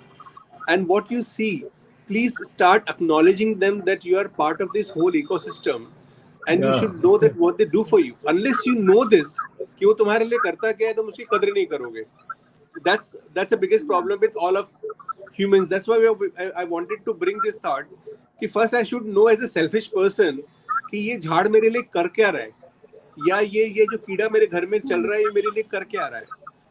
and what you see, please start acknowledging them that you are part of this whole ecosystem, and you Yeah. should know that what they do for you. Unless you know this, कि वो तुम्हारे लिए करता क्या है, तुम उसकी कदर नहीं करोगे. That's the biggest problem with all of humans. That's why I wanted to bring this thought कि first I should know as a selfish person कि ये झाड़ मेरे लिए कर क्या रहा है, या ये जो कीड़ा मेरे घर में चल रहा है ये मेरे लिए कर क्या रहा है.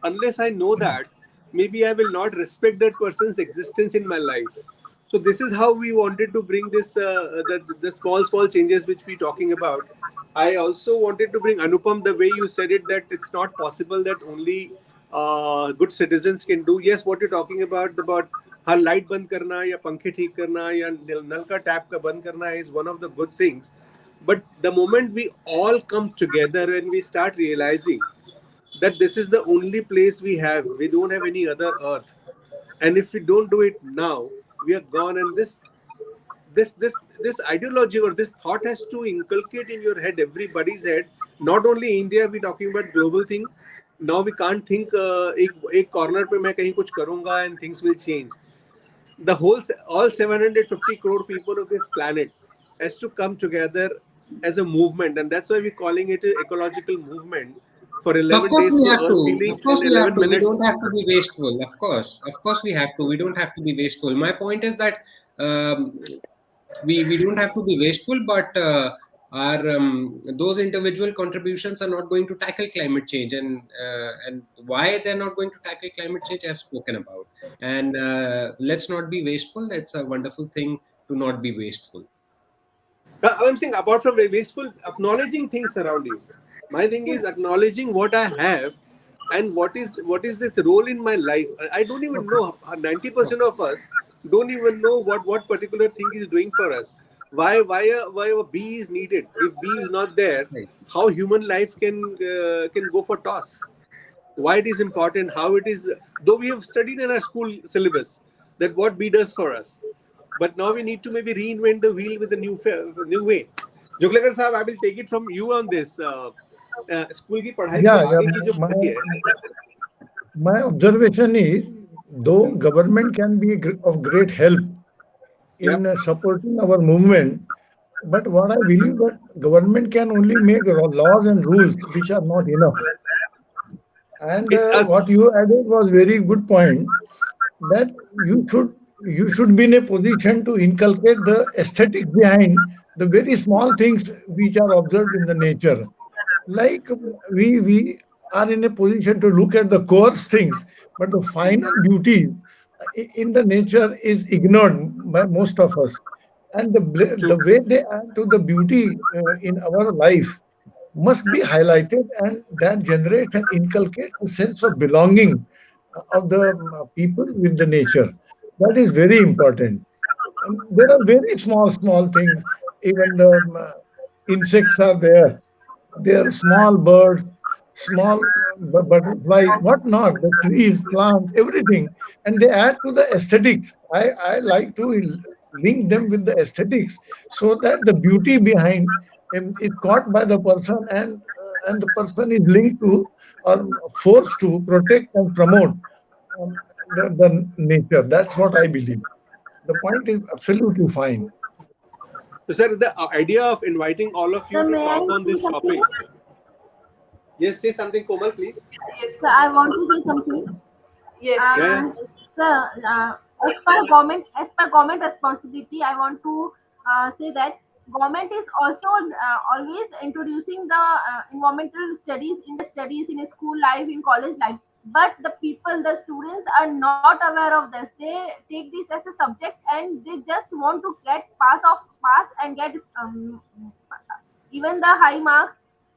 Unless I know that, maybe I will not respect that person's existence in my life. So this is how we wanted to bring this the small changes which we talking about. I also wanted to bring Anupam, the way you said it, that it's not possible that only good citizens can do. Yes, what you're talking about हाँ light बंद करना या पंखे ठीक करना या नल का tap का बंद करना is one of the good things. But the moment we all come together and we start realizing that this is the only place we have. We don't have any other earth. And if we don't do it now, we are gone. And this ideology or this thought has to inculcate in your head, everybody's head. Not only India, we're talking about global thing. Now we can't think एक corner पे मैं कहीं कुछ करूँगा and things will change. The whole, all 750 crore people of this planet has to come together as a movement, and that's why we're calling it an ecological movement. For 11 Of course days we for have Earth to. healing Of course and we have 11 to. We minutes. don't have to be wasteful. Of course we have to. We don't have to be wasteful. My point is that we don't have to be wasteful, but our those individual contributions are not going to tackle climate change, and why they're not going to tackle climate change I've spoken about. And let's not be wasteful. It's a wonderful thing to not be wasteful. I'm saying, apart from wasteful, acknowledging things around you. My thing is acknowledging what I have and what is this role in my life. I don't even know. 90% of us don't even know what particular thing is doing for us. Why a bee is needed? If bee is not there, Right. how human life can go for toss? Why it is important? How it is? Though we have studied in our school syllabus that what bee does for us, but now we need to maybe reinvent the wheel with a new way. Juglekar Sahab, I will take it from you on this. School की पढ़ाई Yeah, को आगे की जो पढ़ाई है, my observation is, though government can be of great help in supporting our movement, but what I believe that government can only make laws and rules which are not enough. And It's us. what you added was very good point, that you should be in a position to inculcate the aesthetics behind the very small things which are observed in the nature. Like we are in a position to look at the coarse things, but the final beauty in the nature is ignored by most of us. And the way they add to the beauty in our life must be highlighted, and that generates and inculcates a sense of belonging of the people with the nature. That is very important. And there are very small things. Even the insects are there. There are small birds, small butterflies, whatnot, the trees, plants, everything. And they add to the aesthetics. I like to link them with the aesthetics so that the beauty behind is caught by the person, and the person is linked to or forced to protect and promote the nature. That's what I believe. The point is absolutely fine. So, sir, the idea of inviting all of you Sir, to may I talk on this say something? topic. Yes, say something, Komal, please. Yes, So I want to say something. yes, Yeah. Sir, as per government responsibility, I want to say that government is also always introducing the environmental studies in school life, in college life. But the people, the students, are not aware of this. They take this as a subject, and they just want to get pass and get even the high marks,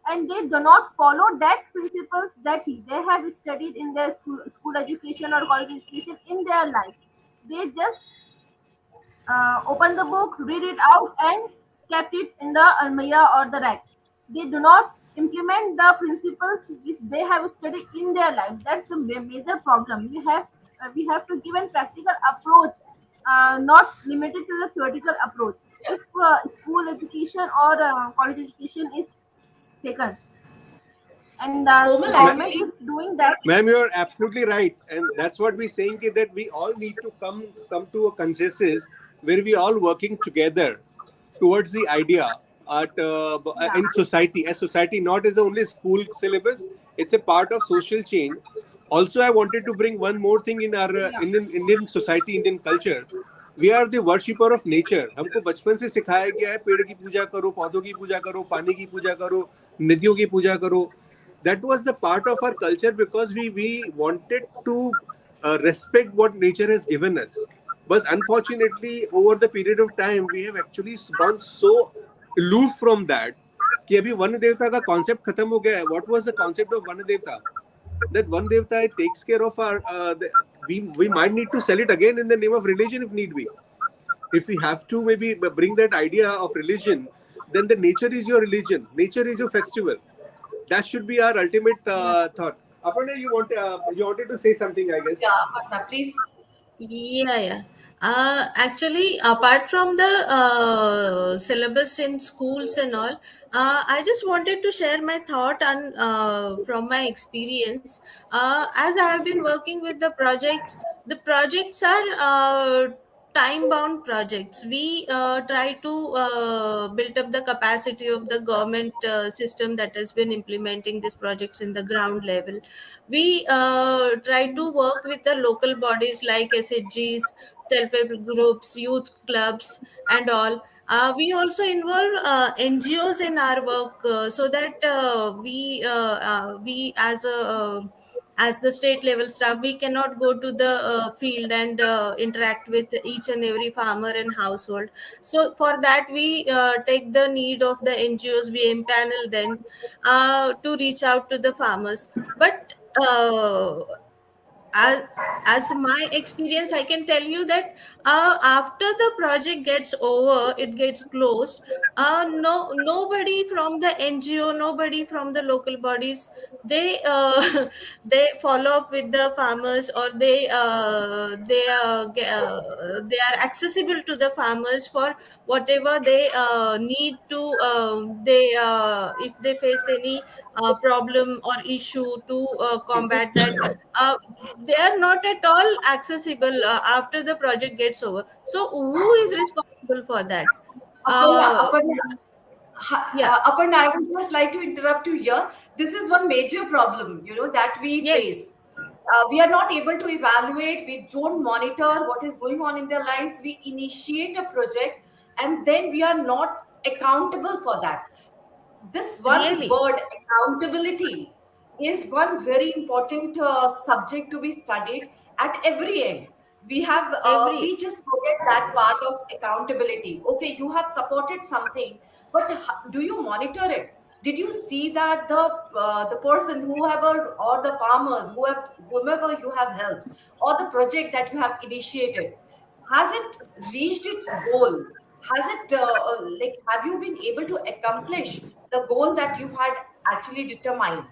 and they do not follow that principles that they have studied in their school education or college education in their life. They just open the book, read it out, and kept it in the almirah or the rack. They do not implement the principles which they have studied in their life. That's the major problem. We have to give a practical approach, not limited to the theoretical approach. If school education or college education is taken, and Komal, government actually- is doing that. Ma'am, you're absolutely right, and that's what we're saying, that we all need to come to a consensus where we all working together towards the idea in society, as society, not as only school syllabus. It's a part of social change. Also, I wanted to bring one more thing in our Indian society, Indian culture. We are the worshipper of nature. हमको बचपन से सिखाया गया है, पेड़ की पूजा करो, पौधों की पूजा करो, पानी की पूजा करो, नदियों की पूजा करो. That was the part of our culture because we wanted to respect what nature has given us. But unfortunately, over the period of time, we have actually gone so aloof from that कि अभी one देवता का concept खत्म हो गया है. What was the concept of one देवता? That one devta takes care of our we might need to sell it again in the name of religion if need be. If we have to maybe bring that idea of religion, then the nature is your religion, nature is your festival. That should be our ultimate thought. Aparna, you wanted to say something, I guess. Yeah, Aparna, please. Yeah. Actually, apart from the syllabus in schools and all, I just wanted to share my thought on from my experience. As I have been working with the projects are time-bound projects. We try to build up the capacity of the government system that has been implementing these projects in the ground level. We try to work with the local bodies like SHGs, self-help groups, youth clubs, and all. We also involve NGOs in our work so that we as the state level staff, we cannot go to the field and interact with each and every farmer and household. So for that, we take the need of the NGOs, we empanel them to reach out to the farmers. But as, as my experience, I can tell you that after the project gets over, it gets closed. Nobody from the NGO, nobody from the local bodies, they they follow up with the farmers, or they are accessible to the farmers for whatever they need to. They If they face any problem or issue to combat that, uh, they are not at all accessible after the project gets over. So who is responsible for that? Aparna, uh, Aparna, yeah. Aparna, I would just like to interrupt you here. This is one major problem, that we Yes. face. We are not able to evaluate. We don't monitor what is going on in their lives. We initiate a project, and then we are not accountable for that. This one Really. word, accountability, is one very important subject to be studied at every end. We Every. just forget that part of accountability. Okay, you have supported something, but do you monitor it? Did you see that the person, whoever, or the farmers, whomever you have helped, or the project that you have initiated, has it reached its goal? Has it like, have you been able to accomplish the goal that you had actually determined?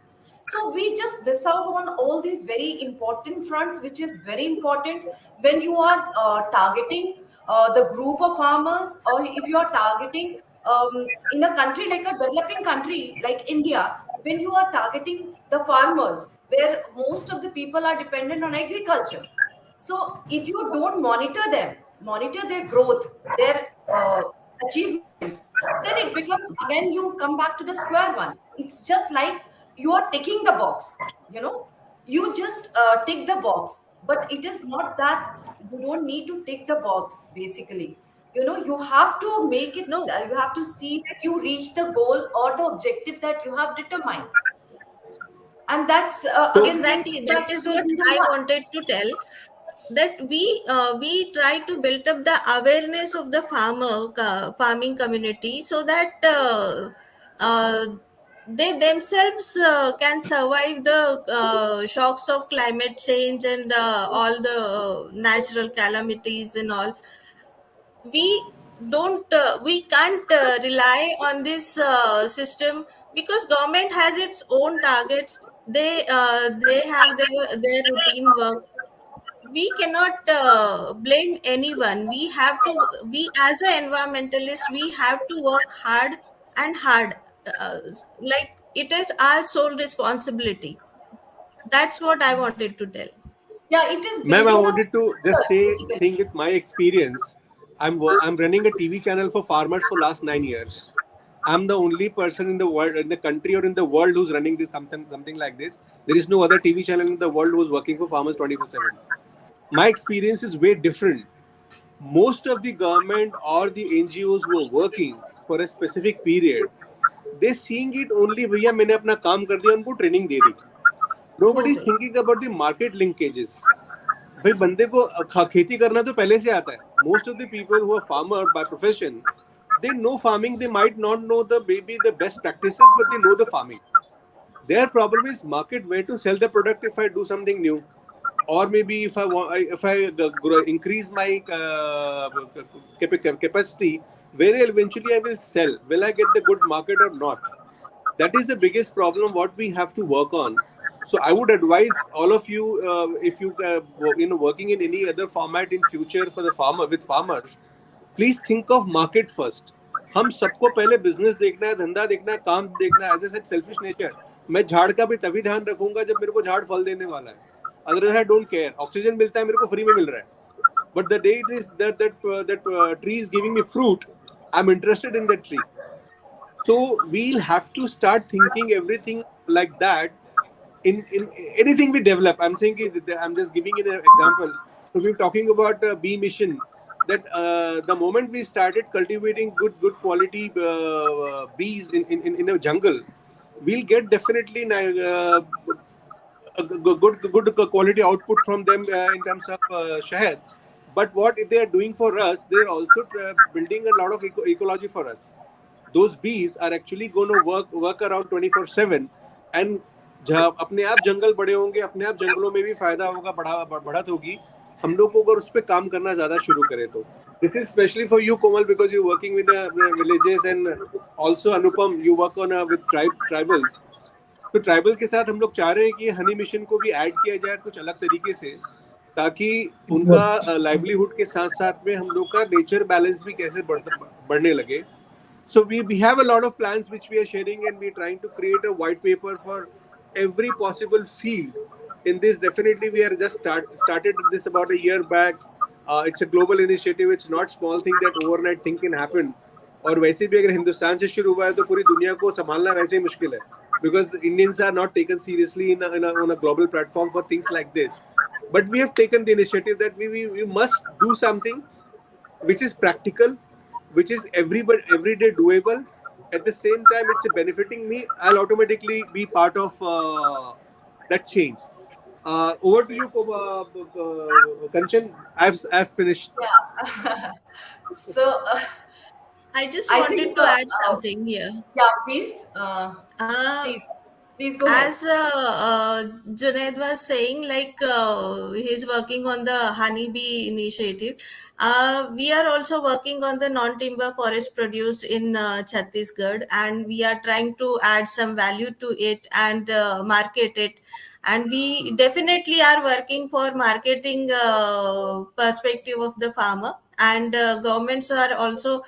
So we just miss out on all these very important fronts, which is very important when you are targeting the group of farmers, or if you are targeting in a country like a developing country like India, when you are targeting the farmers, where most of the people are dependent on agriculture. So if you don't monitor them, monitor their growth, their achievements, then it becomes, again, you come back to the square one. It's just like you are ticking the box, you just tick the box, but it is not that. You don't need to tick the box, basically. You have to make it, No. you have to see that you reach the goal or the objective that you have determined. And that's So, again brings Exactly, me that back to is the what zero I one. wanted to tell, that we try to build up the awareness of the farming community, so that uh, they themselves can survive the shocks of climate change and all the natural calamities and all. We can't rely on this system, because government has its own targets. They have their routine work. We cannot blame anyone. We as an environmentalist, we have to work hard and hard, like it is our sole responsibility. That's what I wanted to tell. Yeah, it is ma'am, I building up wanted to just say basically. thing with my experience. I'm running a TV channel for farmers for last 9 years. I'm the only person in the world, in the country, or in the world who's running this something like this. There is no other TV channel in the world who's working for farmers 24/7. My experience is way different. Most of the government or the NGOs who are working for a specific period, they seeing it only, भैया मैंने अपना काम कर दिया, उनको training they the. Nobody is thinking about the market linkages. भाई बंदे को खेती करना तो पहले से आता है. Most of the people who are farmer by profession, they know farming. They might not know the best practices, but they know the farming. Their problem is market, where to sell the product if I do something new, or maybe if I increase my capacity, where eventually I will sell. Will I get the good market or not? That is the biggest problem what we have to work on. So I would advise all of you, if you working in any other format in future for the farmer with farmers, please think of market first. हम सबको पहले business देखना है, धंधा देखना है, काम देखना है. As I said, selfish nature. मैं झाड़ का भी तभी ध्यान रखूंगा जब मेरे को झाड़ फल देने वाला है. Otherwise I don't care. Oxygen मिलता है मेरे को, फ्री में मिल रहा है. But the day it is that tree is giving me fruit, I'm interested in that tree. So we'll have to start thinking everything like that in anything we develop. I'm saying, I'm just giving you an example. So we're talking about bee mission. That the moment we started cultivating good quality bees in a jungle, we'll get definitely a good quality output from them in terms of shahad. But what they are doing for us, they're also building a lot of ecology for us. Those bees are actually going to work around 24/7, and जब अपने आप जंगल बड़े होंगे, अपने आप जंगलों में भी फायदा होगा, बढ़त होगी. हम लोग को अगर उस पर काम करना ज्यादा शुरू करें तो. This is especially for you, Komal, because you're working with villages, and also Anupam, you work on with tribals. तो ट्राइबल के साथ हम लोग चाह रहे हैं कि हनी मिशन को भी ऐड किया जाए कुछ अलग तरीके से, ताकि उनका लाइवलीहुड के साथ साथ में हम लोग का नेचर बैलेंस भी कैसे बढ़ने लगे. So we have a lot of plans which we are sharing, and we're trying to create a white paper for every possible field. In this, definitely we are just started this about a year back. It's a global initiative. It's not small thing that overnight thing can happen. और वैसे भी अगर हिंदुस्तान से शुरू हुआ है तो पूरी दुनिया को संभालना वैसे ही मुश्किल है, because Indians are not taken seriously on a global platform for things like this. But we have taken the initiative that we must do something which is practical, which is everyday doable. At the same time, it's benefiting me. I'll automatically be part of that change. Over to you, Kanchan. I've finished. Yeah. So I just I wanted think, to add something here. yeah, please. Uh, Please go ahead. As Junaid was saying, like he's working on the honeybee initiative. We are also working on the non-timber forest produce in Chhattisgarh, and we are trying to add some value to it and market it. And we definitely are working for marketing perspective of the farmer, and governments are also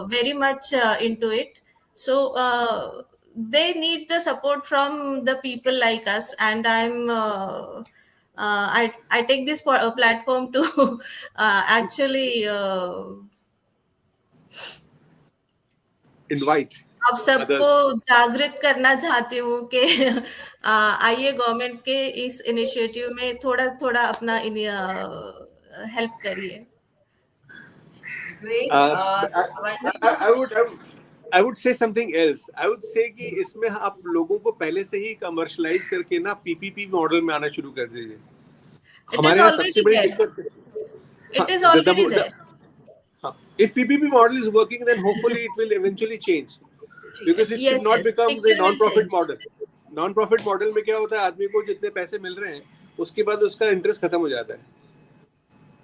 very much into it. So they need the support from the people like us, and I take this platform to actually Invite आप सबको others. जागृत करना चाहती हूँ कि आइए government के इस इनिशिएटिव में थोड़ा थोड़ा अपना हेल्प करिए. Great. I would say something else. I would say कि इसमें आप लोगों को पहले से ही कमर्शलाइज करके ना PPP मॉडल में आना शुरू कर दीजिए. It is already there. It is already there. If PPP model is working, then hopefully it will eventually change, because it should not become the non-profit model. Non-profit model में क्या होता है, आदमी को जितने पैसे मिल रहे हैं उसके बाद उसका इंटरेस्ट खत्म हो जाता है.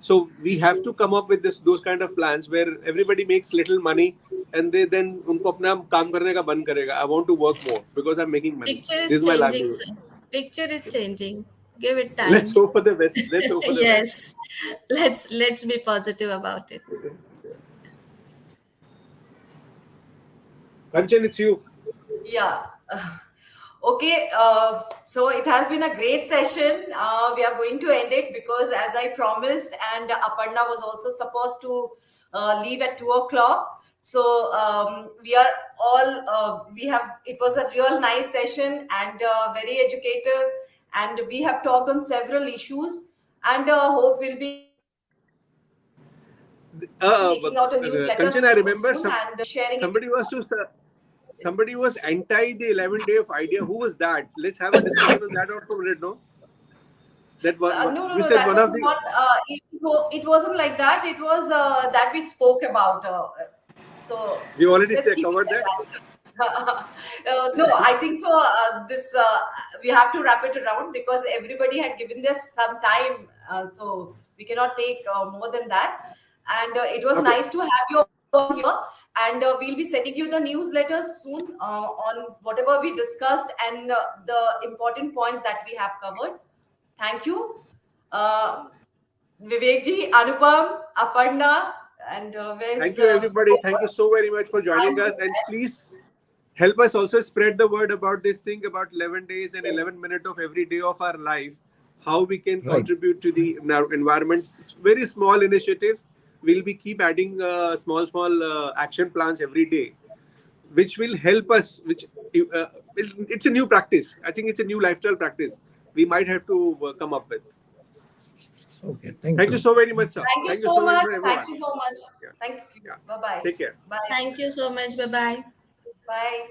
So we have to come up with those kind of plans where everybody makes little money, and they then उनको अपना काम करने का बंद करेगा. I want to work more because I'm making money. Picture This is my changing, livelihood. sir. Picture is changing. Give it time. Let's hope for the best. Let's hope for the best. Yes, let's be positive about it. Kanchan, it's you. Yeah. Okay. So it has been a great session. We are going to end it because, as I promised, and Aparna was also supposed to leave at 2:00. So we are all. It was a real nice session and very educative, and we have talked on several issues. And hope we'll be taking out a newsletter Kanchan, I remember soon and sharing it. Somebody was anti the 11th day of idea. Who was that? Let's have a discussion on that also, no? That was no. That was not. It wasn't like that. It was that we spoke about. So we already let's keep covered it that. No, I think so. We have to wrap it around because everybody had given this some time, so we cannot take more than that. And it was nice to have you all here. And we'll be sending you the newsletters soon on whatever we discussed and the important points that we have covered. Thank you. Vivekji, Anupam, Aparna, and where's... Thank you, everybody. Thank you so very much for joining us. And please help us also spread the word about this thing, about 11 days and 11 minutes of every day of our life, how we can contribute to the environment. Very small initiatives. We'll be keep adding small action plans every day, which will help us, it's a new practice. I think it's a new lifestyle practice we might have to come up with. Okay, Thank you so very much, sir. Thank you so much. everyone. Thank you so much. Yeah. Thank you. Yeah. Bye-bye. Take care. Bye. Thank you so much. Bye bye. Bye.